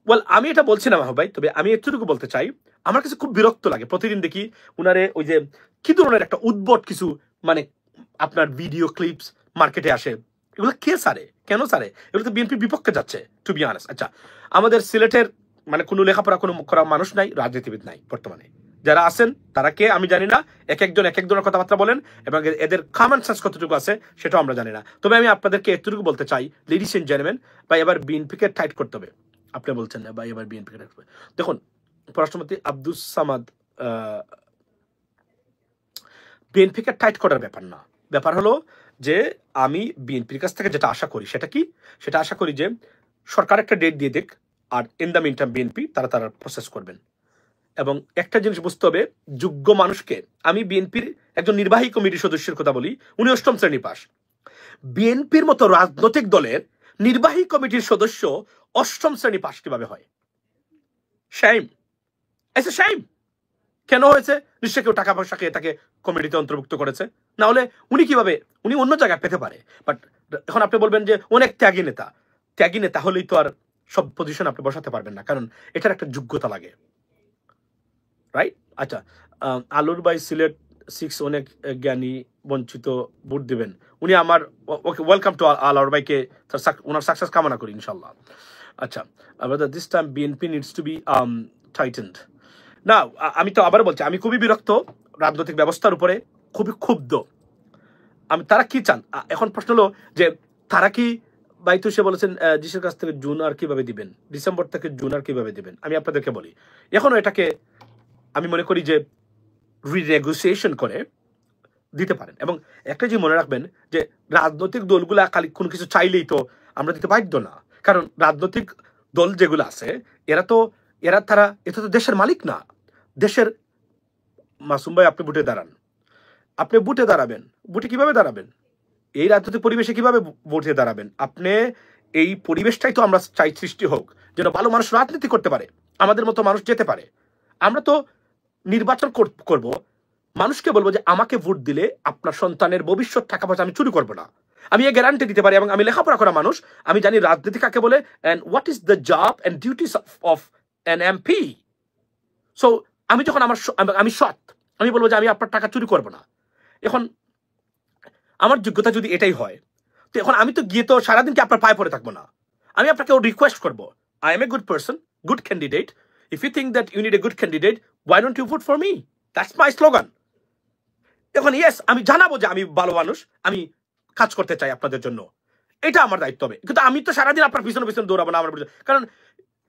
ওয়েল, আমি এটা বলছি না ভাই, তবে আমি এতটুকু বলতে চাই, আমার কাছে খুব বিরক্ত লাগে প্রতিদিন দেখি উনারে ওই যে কি ধরনের একটা উদ্ভট কিছু আপনার ভিডিও ক্লিপস মার্কেটে আসে। এগুলো কে সারে, কেন সারে? এগুলো তো বিএনপির বিপক্ষে যাচ্ছে, টু বি অনেস্ট। আচ্ছা, আমাদের সিলেটের কোনো লেখাপড়া কোনো করা মানুষ নাই, রাজনীতিবিদ নাই বর্তমানে। যারা আছেন তারা কে আমি জানি না, এক একজনের কথাবার্তা বলেন এবং এদের কমন সেন্স কতটুকু আছে সেটাও আমরা জানি না। তবে আমি আপনাদেরকে এতটুকু বলতে চাই, লেডিস এন্ড জেন্টলম্যান, ভাই এবার বিএনপিকে টাইট করতে হবে। আপনি বলছেন না ভাই এবার বিএনপিকে টাইট করতে হবে। দেখুন, পররাষ্ট্রমন্ত্রী আব্দুস সামাদ বিএনপিকে টাইট করার ব্যাপার না, ব্যাপার হলো যে আমি বিএনপির কাছ থেকে যেটা আশা করি সেটা কি, সেটা আশা করি যে সরকার একটা ডেট দিয়ে দেখ, আর in the mean time BNP তারা প্রসেস করবেন। এবং একটা জিনিস বুঝতে হবে, যোগ্য মানুষকে, আমি বিএনপির একজন নির্বাহী কমিটির সদস্যের কথা বলি, উনি 8ম শ্রেণী পাস। বিএনপির মতো রাজনৈতিক দলের নির্বাহী কমিটির সদস্য 8ম শ্রেণী পাস কিভাবে হয়? শাইম, এসে শাইম। কেন হয়েছে? নিশ্চয় কেউ টাকা পয়সা খেয়ে তাকে কমিটিতে অন্তর্ভুক্ত করেছে, না হলে উনি কিভাবে, উনি অন্য জায়গায় পেতে পারে। বাট এখন আপনি বলবেন যে অনেক ত্যাগী নেতা, ত্যাগী নেতা হলেই তো আর সব পজিশন আপনি বসাতে পারবেন না, কারণ এটার একটা যোগ্যতা লাগে, রাইট? আচ্ছা, আলুর বাই সিলেট 6 অনেক জ্ঞানী বঞ্চিত ভোট দিবেন উনি। আমার ওকে, ওয়েলকাম টু আলুর বাইকে, ওনার সাকসেস কামনা করি ইনশাল্লাহ। আচ্ছা, this time BNP needs to be tightened. না, আমি তো আবার বলছি, আমি খুবই বিরক্ত রাজনৈতিক ব্যবস্থার উপরে, খুবই ক্ষুব্ধ। তারা কি চান এখন? প্রশ্ন হলো যে তারা কি, বাইতু সে বলেছেন জিসের কাছ থেকে জুন আর কিভাবে দিবেন, ডিসেম্বর থেকে জুন আর কিভাবে দিবেন। আমি আপনাদেরকে বলি, এখনো এটাকে আমি মনে করি যে রিনেগোসিয়েশন করে দিতে পারেন। এবং একটা যে মনে রাখবেন যে রাজনৈতিক দলগুলা খালি কোনো কিছু চাইলেই তো আমরা দিতে বাধ্য না, কারণ রাজনৈতিক দল যেগুলো আছে এরা তো দেশের মালিক না। দেশের, মাসুম ভাই আপনি বুটে দাঁড়ান, আপনি বুটে দাঁড়াবেন, বুটে কিভাবে দাঁড়াবেন? এই রাজনৈতিক পরিবেশে কিভাবে বুটে দাঁড়াবেন? আপনি এই পরিবেশটাই তো আমরা চাই সৃষ্টি হোক, যেন ভালো মানুষ রাজনীতি করতে পারে, আমাদের মতো মানুষ যেতে পারে। আমরা তো নির্বাচন করব, মানুষকে বলবো যে আমাকে ভোট দিলে আপনার সন্তানের ভবিষ্যৎ টাকা পয়সা আমি চুরি করবো না, আমি এই গ্যারান্টি দিতে পারি। এবং আমি লেখাপড়া করা মানুষ, আমি জানি রাজনীতি কাকে বলে, and what is the job and duties of an MP. So আমি যখন আমি সৎ, আমি বলবো যে আমি আপনার টাকা চুরি করবো না। এখন আমার যোগ্যতা যদি এটাই হয়, তো এখন আমি তো গিয়ে তো সারাদিন কি আপনার পায়ে পড়ে থাকবো না, আমি আপনাকে রিকোয়েস্ট করবো, I am a good person, good candidate, if you think that you need a good candidate, why don't you vote for me? That's my slogan. এখন ইয়েস, আমি জানাবো যে আমি ভালো মানুষ, আমি কাজ করতে চাই আপনাদের জন্য, এটা আমার দায়িত্ব হবে। কিন্তু আমি তো সারাদিন আপনার পিছনে পিছনে দৌড়াবো না, কারণ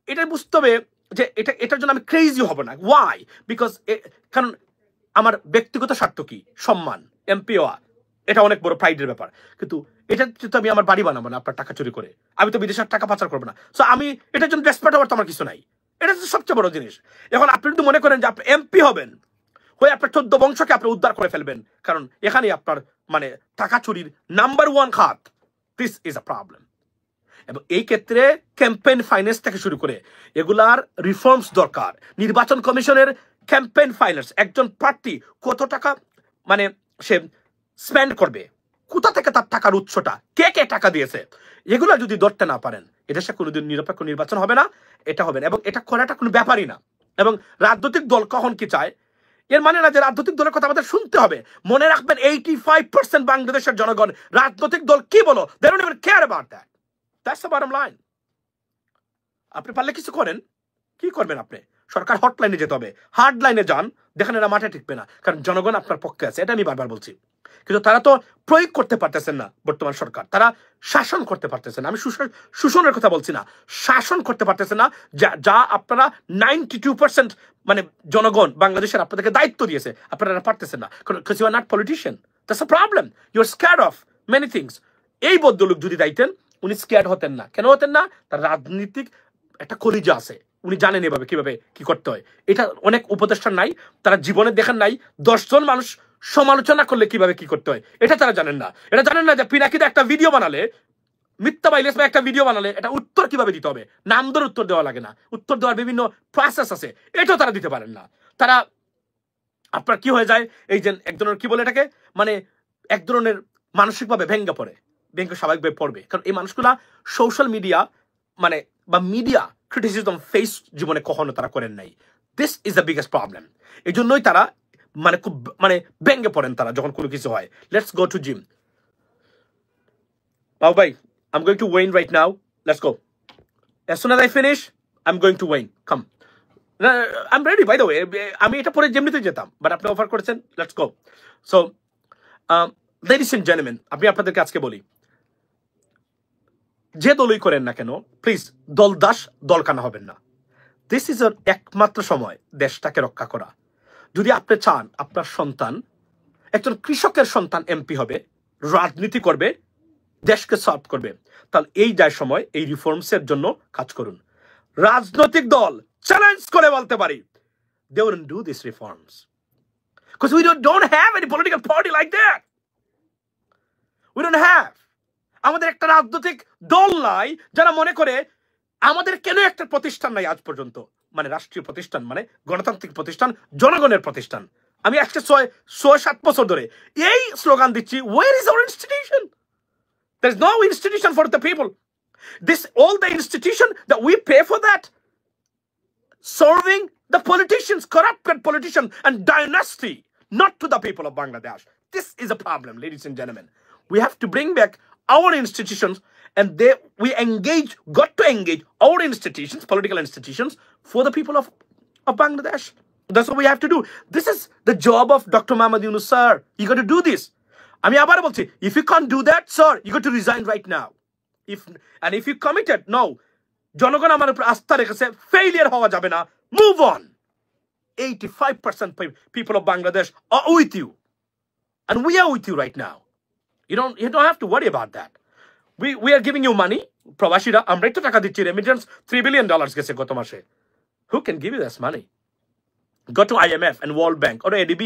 এটা বুঝতে হবে যে এটার জন্য আমি ক্রেজি হব না। ওয়াই? বিকজ কারণ আমার ব্যক্তিগত স্বার্থ কি, সম্মান, এমপি হওয়া, এটা অনেক বড় প্রাইডের ব্যাপার। কিন্তু এটা তো আমি আমার বাড়ি বানাবো না আপনার টাকা চুরি করে, আমি তো বিদেশের টাকা পাচার করবো না। সো আমি এটার জন্য ডেসপারেট হওয়ার তো আমার কিছু নাই, এটা তো সবচেয়ে বড় জিনিস। এখন আপনি যদি মনে করেন যে আপনি এমপি হবেন, হয়ে আপনার 14 বংশকে আপনি উদ্ধার করে ফেলবেন, কারণ এখানেই আপনার মানে টাকা চুরির নাম্বার 1 খাত, দিস ইজ আ প্রবলেম। এবং এই ক্ষেত্রে ক্যাম্পেইন ফাইন্যান্স থেকে শুরু করে এগুলার রিফর্মস দরকার। নির্বাচন কমিশনের ক্যাম্পেইন ফাইন্যান্স, একজন প্রার্থী কত টাকা মানে সে স্পেন্ড করবে, কোথা থেকে তার টাকার উৎসটা, কে কে টাকা দিয়েছে, এগুলো যদি ধরতে না পারেন, এদেশে কোনোদিন নিরপেক্ষ নির্বাচন হবে না, এটা হবে না। এবং এটা করাটা কোনো ব্যাপারই না। এবং রাজনৈতিক দল কখন কি চায়, এর মানে না যে রাজনৈতিক দলের কথা আমাদের শুনতে হবে। মনে রাখবেন 85% বাংলাদেশের জনগণ রাজনৈতিক দল কি বলো, they don't even care about that. That's the bottom line. আপনি পারলে কিছু করেন, কি করবেন? আপনি সরকার হটলাইনে যেতে হবে, হার্ড লাইনে যান, দেখেন এরা মাঠে টিকবে না, কারণ জনগণ আপনার পক্ষে আছে, এটা আমি বারবার বলছি। কিন্তু তারা তো প্রয়োগ করতে পারতেছেন না, বর্তমান সরকার তারা শাসন করতে পারতেছেন না। আমি শোষণের কথা বলছি না, শাসন করতে পারতেছেন না, যা আপনারা 92% মানে জনগণ বাংলাদেশের আপনাদেরকে দায়িত্ব দিয়েছে, আপনারা পারতেছেন না, because you are not politician. That's a problem. You are scared of many things. এই ভদ্রলোক যদি দায়িত্বেন, উনি স্কেয়ার্ড হতেন না। কেন হতেন না? তার রাজনীতিক একটা কলিজা আছে, উনি জানেন এভাবে কিভাবে কি করতে হয়। এটা অনেক উপদেষ্টা নাই, তারা জীবনে দেখেন নাই 10 জন মানুষ সমালোচনা করলে কিভাবে কি করতে হয়, এটা তারা জানেন না। এটা জানেন না যে পিনাকিদা একটা ভিডিও বানালে, মিথ্যা বা ইলিয়াস একটা ভিডিও বানালে এটা উত্তর কিভাবে দিতে হবে, নাম ধরে উত্তর দেওয়া লাগে না, উত্তর দেওয়ার বিভিন্ন প্রসেস আছে, এটাও তারা দিতে পারেন না। তারা আপনার কি হয়ে যায়, এই যে এক ধরনের কি বলে এটাকে, মানে এক ধরনের মানসিকভাবে ভেঙে পড়ে, ভেঙে স্বাভাবিকভাবে পড়বে। কারণ এই মানুষগুলা সোশ্যাল মিডিয়া মানে বা মিডিয়া ক্রিটিসিজম ফেস জীবনে কখনো তারা করেন নাই। This is the biggest problem. এই জন্যই তারা মানে খুব মানে ভেঙে পড়েন তারা যখন কোনো কিছু হয়। Let's go to gym. Now, bhai, I'm going to Wayne right now. Let's go. As soon as I finish, I'm going to Wayne. Come. I'm ready, by the way. আমি এটা পরে যেমনিতে যেতাম, বাট আপনি অফার করেছেন। Let's go. So, ladies and gentlemen, আমি আপনাদেরকে আজকে বলি, যে দলই করেন না কেন, প্লিজ দলদাস দলকানা হবেন না। দিস ইজ একমাত্র সময় দেশটাকে রক্ষা করা। যদি আপনি চান আপনার সন্তান একজন কৃষকের সন্তান এমপি হবে, রাজনীতি করবে, দেশকে সার্ভ করবে, তাহলে এই যায় সময় এই রিফর্মসের জন্য কাজ করুন। রাজনৈতিক দল চ্যালেঞ্জ করে বলতে পারি, they wouldn't do these reforms because we don't have any political party like that. We don't have. আমাদের একটা রাজনৈতিক দল নাই যারা মনে করে আমাদের কেন একটা প্রতিষ্ঠান নাই আজ পর্যন্ত, মানে রাষ্ট্রীয় প্রতিষ্ঠান, মানে গণতান্ত্রিক প্রতিষ্ঠান, জনগণের প্রতিষ্ঠান। আমি আজকে 6-7 বছর ধরে এই স্লোগান দিচ্ছি, where is our institution? There is no institution for the people. All the institution that we pay for that, serving the politicians, corrupted politicians and dynasty, not to the people of Bangladesh. This is a problem, ladies and gentlemen. We have to bring back our institutions, and we got to engage our institutions, political institutions, for the people of Bangladesh. That's what we have to do. This is the job of Dr. Mohammad Yunus, sir. You got to do this. I mean, if you can't do that, sir, you got to resign right now. If you committed, no, জনগণ আমার উপর আস্থা রেখেছে, failure হওয়া যাবে না, move on. 85% people of Bangladesh are with you, and we are with you right now. You don't have to worry about that. We are giving you money. প্রবাসীরা আমরাই তো টাকা দিচ্ছি, remittance $3 billion গেছে গত মাসে. Who can give you this money? Go to IMF and World Bank or ADB.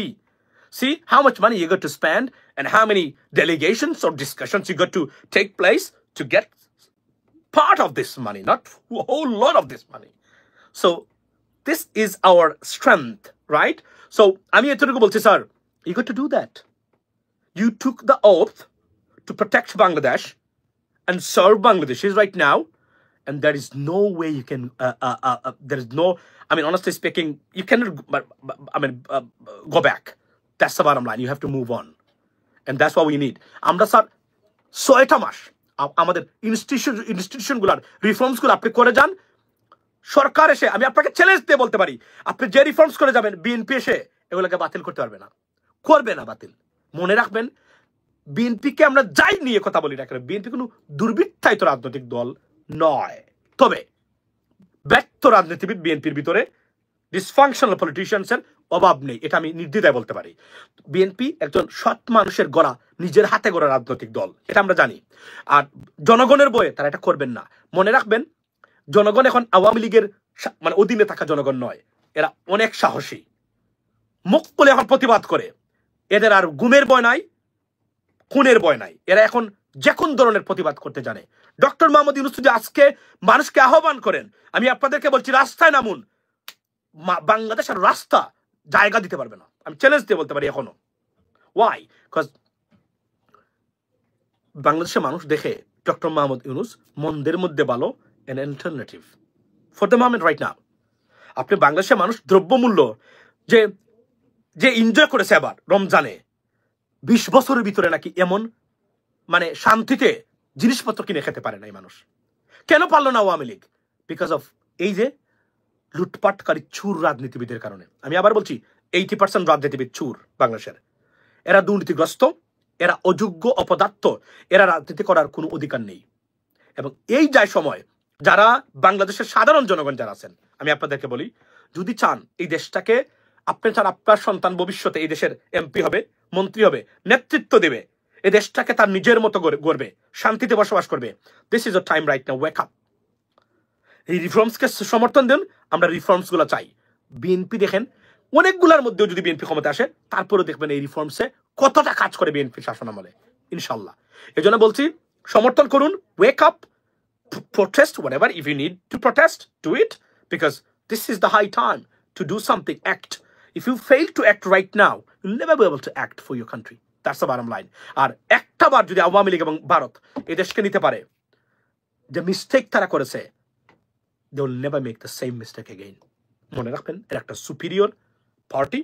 See how much money you got to spend and how many delegations or discussions you got to take place to get part of this money, not a whole lot of this money. So this is our strength, right? So আমি এতটুকু বলছি, sir, you got to do that. You took the oath to protect Bangladesh and serve Bangladeshis right now, and there is no way you can, there is no, I mean, honestly speaking, you cannot, go back. That's the bottom line. You have to move on. And that's what we need. আমরা sir 6টা মাস আমাদের ইনস্টিটিউশনগুলোর রিফর্মসগুলো আপনি করে যান। সরকার এসে, আমি আপনাকে challenge দিয়ে বলতে পারি, আপনি যে রিফর্মস করে যাবেন, বিএনপি এসে এগুলোকে বাতিল করতে পারবে না, করবে না বাতিল। মনে রাখবেন, বিএনপিকে আমরা যাই নিয়ে কথা বলি না কেন, বিএনপি কোনো দুর্বৃত্তায়িত রাজনৈতিক দল নয়। তবে ব্যর্থ রাজনীতিবিদ বিএনপির ভিতরে, ডিসফাংশনাল পলিটিশিয়ানসের অভাব নেই, এটা আমি নির্দ্বিধায় বলতে পারি। বিএনপি একজন সৎ মানুষের গড়া, নিজের হাতে গড়া রাজনৈতিক দল, এটা আমরা জানি। আর জনগণের বয়ে তারা এটা করবেন না। মনে রাখবেন, জনগণ এখন আওয়ামী লীগের মানে অধীনে থাকা জনগণ নয়, এরা অনেক সাহসী, মুখ খুলে এখন প্রতিবাদ করে। এদের আর গুমের ভয় নাই, খুনের ভয় নাই, এরা এখন যে কোন ধরনের প্রতিবাদ করতে জানে। ডক্টর মোহাম্মদ ইউনূস যদি আজকে মানুষকে আহ্বান করেন, আমি আপনাদেরকে বলছি, রাস্তায় নামুন, বাংলাদেশের রাস্তা জায়গা দিতে পারবে না, আমি চ্যালেঞ্জ দিয়ে বলতে পারি এখনো। ওয়াই? বিকজ বাংলাদেশের মানুষ দেখে ডক্টর মোহাম্মদ ইউনূস মন্দের মধ্যে ভালো, an alternative for the moment right now. আপনি বাংলাদেশের মানুষ দ্রব্যমূল্য যে এনজয় করেছে এবার রমজানে, 20 বছরের ভিতরে নাকি এমন মানে শান্তিতে জিনিসপত্র কিনে খেতে পারে না এই মানুষ। কেন পারলো না আওয়ামী লীগ? বিকজ অফ এই যে লুটপাটকারী চুর রাজনীতিবিদের কারণে। আমি আবার বলছি, 80% রাজনীতিবিদ চুর বাংলাদেশের। এরা দুর্নীতিগ্রস্ত, এরা অযোগ্য, অপদার্থ, এরা রাজনীতি করার কোনো অধিকার নেই। এবং এই যায় সময়, যারা বাংলাদেশের সাধারণ জনগণ যারা আছেন, আমি আপনাদেরকে বলি, যদি চান এই দেশটাকে, আপনি চান আপনার সন্তান ভবিষ্যতে এই দেশের এমপি হবে, মন্ত্রী হবে, নেতৃত্ব দেবে, এই দেশটাকে তার নিজের মতো গড়বে, শান্তিতে বসবাস করবে, this is a time right now, wake up. এই রিফর্মসকে সমর্থন দেন, আমরা রিফর্মসগুলো চাই। বিএনপি দেখেন, অনেকগুলোর মধ্যেও যদি বিএনপি ক্ষমতা আসে, তারপরে দেখবেন এই রিফর্মসে কতটা কাজ করে বিএনপি শাসন আমলে, ইনশাল্লাহ। এই জন্য বলছি, সমর্থন করুন, wake up, protest whatever, if you need to protest, do it, because this is the high time to do something, act. If you fail to act right now, you'll never be able to act for your country. That's the bottom line. আর একটা বার যদি আওয়ামী লীগ এবং ভারত এই দেশকে নিতে পারে, যে mistake তারা করেছে, they will never make the same mistake again. মনে রাখবেন, এর একটা সুপিরিয়র পার্টি,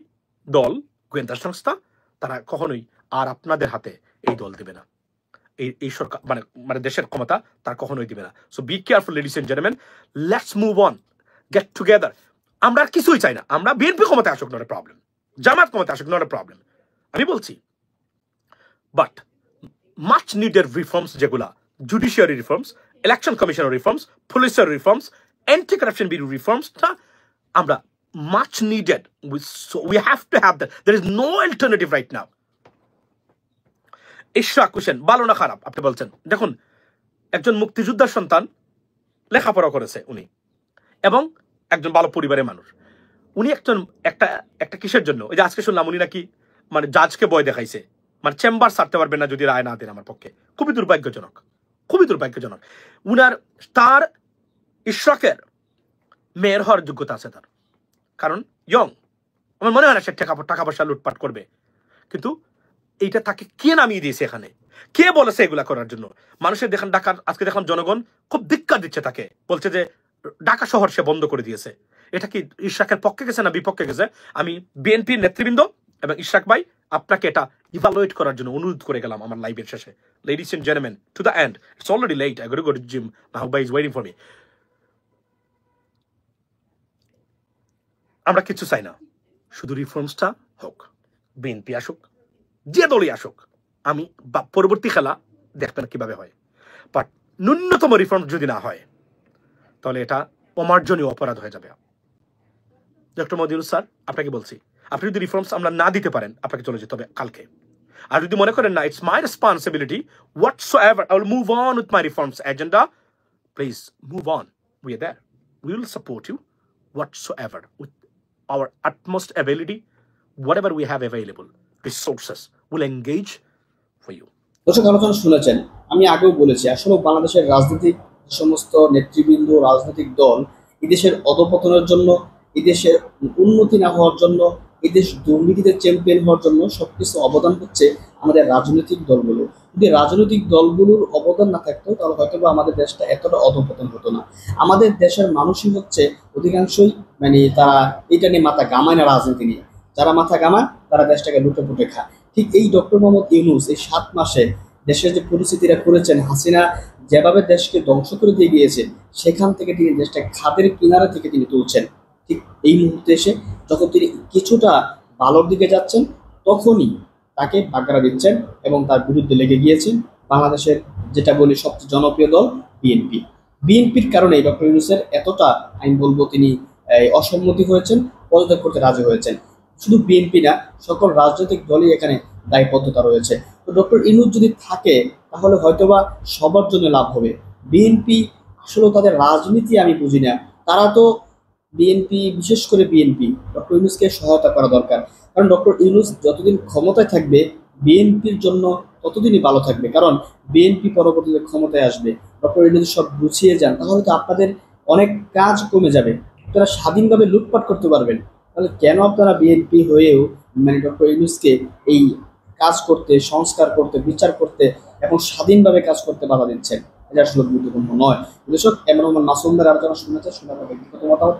দল, গোয়েন্দা সংস্থা, তারা কখনোই আর আপনাদের হাতে এই দল দেবে না, এই সরকার মানে দেশের ক্ষমতা তার কখনোই দিবে না। So be careful ladies and gentleman, let's move on, get together. আমরা কিছুই চাই না, আমরা বিএনপি ক্ষমতায় আসুক, নট এ প্রবলেম, জামাত ক্ষমতায় আসুক, নট এ প্রবলেম, আমি বলছি। বাট মাচ নিডেড রিফর্মস, যেগুলা জুডিশিয়ারি রিফর্মস, ইলেকশন কমিশনের রিফর্মস, পুলিশের রিফর্মস, অ্যান্টি কারাপশন ব্যুরো রিফর্মসটা আমরা much needed. We have to have that. There is no alternative right now. Ishraq Hossain ভালো না খারাপ আপনি বলছেন, দেখুন একজন মুক্তিযোদ্ধার সন্তান, লেখাপড়া করেছে উনি, এবং একজন ভালো পরিবারের মানুষ। উনি একটা কিসের জন্য, ওই যে আজকে শুনলাম উনি নাকি মানে জাজকে ভয় দেখাইছে, মানে চেম্বার ছাড়তে পারবেন না যদি রায় না দেন। আমার পক্ষে খুবই দুর্ভাগ্যজনক, খুবই দুর্ভাগ্যজনক। তার ইশরাকের মেয়র হওয়ার যোগ্যতা আছে তার, কারণ ইয়ং, আমার মনে হয় না সে টাকা পয়সা লুটপাট করবে। কিন্তু এইটা তাকে কে নামিয়ে দিয়েছে এখানে, কে বলেছে এগুলা করার জন্য? মানুষের দেখেন ঢাকার আজকে দেখলাম জনগণ খুব ধিক্কার দিচ্ছে তাকে, বলছে যে ঢাকা শহর সে বন্ধ করে দিয়েছে। এটা কি ইশরাকের পক্ষে গেছে না বিপক্ষে গেছে? আমি বিএনপির নেতৃবৃন্দ এবং ইশরাক ভাই আপনাকে এটা ইভালুয়েট করার জন্য অনুরোধ করে গেলাম আমার লাইভের শেষে। Ladies and gentleman, to the end, it's already late, I got to go to gym, Mahbub ভাই ইজ ওয়েটিং ফর মি। আমরা কিছু চাই না, শুধু রিফর্মসটা হোক, বিএনপি আসুক, যে দলই আসুক, আমি পরবর্তী খেলা দেখবেন কিভাবে হয়। বাট ন্যূনতম রিফর্ম যদি না হয় তাহলে এটা অমার্জনীয় অপরাধ হয়ে যাবে। ডক্টর মোহাম্মদ ইউনূস স্যার, আপনাকে বলছি, আপনি যদি রিফর্মস আমরা না দিতে পারেন, আপনাকে চলে যেতে হবে কালকে। আর যদি মনে করেন না it's my responsibility whatsoever, I will move on with my reforms agenda, please move on, we are there, we will support you whatsoever with our utmost ability, whatever we have available resources will engage for you. দর্শক আলোচনা শুনেছেন, আমি আগেও বলেছি আসলে বাংলাদেশের রাজনৈতিক সমস্ত নেতৃবৃন্দ, রাজনৈতিক দল এদেশের অধঃপতনের জন্য, এদেশের উন্নতি না হওয়ার জন্য, এদেশ দুর্নীতিতে চ্যাম্পিয়ন হওয়ার জন্য সবকিছু অবদান হচ্ছে আমাদের রাজনৈতিক দলগুলো। যদি রাজনৈতিক দলগুলোর অবদান না থাকতো তাহলে হয়তো বা আমাদের দেশটা এতটা অধঃপতন হতো না। আমাদের দেশের মানুষই হচ্ছে অধিকাংশই মানে তারা এটা নিয়ে মাথা গামায় না, রাজনীতি নিয়ে যারা মাথা গামায় তারা দেশটাকে লুটে পুটে খায়। ঠিক এই ডক্টর মোহাম্মদ ইউনূস এই 7 মাসে দেশের যে পরিস্থিতিটা করেছেন, হাসিনা যেভাবে দেশকে ধ্বংস করে দিয়ে গিয়েছে, সেখান থেকে তিনি দেশটাকে খাদের কিনারা থেকে তিনি তুলছেন। ঠিক এই মুহূর্তে এসে যখন তিনি কিছুটা ভালোর দিকে যাচ্ছেন, তখনই তাকে বাগড়া দিচ্ছেন এবং তার বিরুদ্ধে লেগে গিয়েছেন বাংলাদেশের যেটা বলি সবচেয়ে জনপ্রিয় দল বিএনপি। বিএনপির কারণে ডক্টর ইউনূসের এতটা আমি বলবো তিনি অসম্মতি হয়েছেন, পদত্যাগ করতে রাজি হয়েছেন। শুধু বিএনপি না, সকল রাজনৈতিক দলই এখানে দায়বদ্ধতা রয়েছে। তো ডক্টর ইউনূস যদি থাকে তাহলে হয়তোবা সবার জন্য লাভ হবে। বিএনপি আসলে তাদের রাজনীতি আমি বুঝি না, তারা তো বিএনপি, বিশেষ করে বিএনপি ডক্টর ইউনূসকে সহায়তা করা দরকার। কারণ ডক্টর ইউনূস যতদিন ক্ষমতায় থাকবে বিএনপির জন্য ততদিনই ভালো থাকবে, কারণ বিএনপি পরবর্তীতে ক্ষমতায় আসবে। ডক্টর ইউনূস সব গুছিয়ে যান তাহলে তো আপনাদের অনেক কাজ কমে যাবে, আপনারা স্বাধীনভাবে লুটপাট করতে পারবেন। তাহলে কেন আপনারা বিএনপি হয়েও মানে ডক্টর ইউনূসকে এই কাজ করতে, সংস্কার করতে, বিচার করতে এবং স্বাধীনভাবে কাজ করতে বাধা দিচ্ছেন? এটা আসলে গুরুত্বপূর্ণ নয়। দর্শক, এমন মাসুমদের আলোচনা শুনেছে, শোনার ব্যক্তিগত মতামত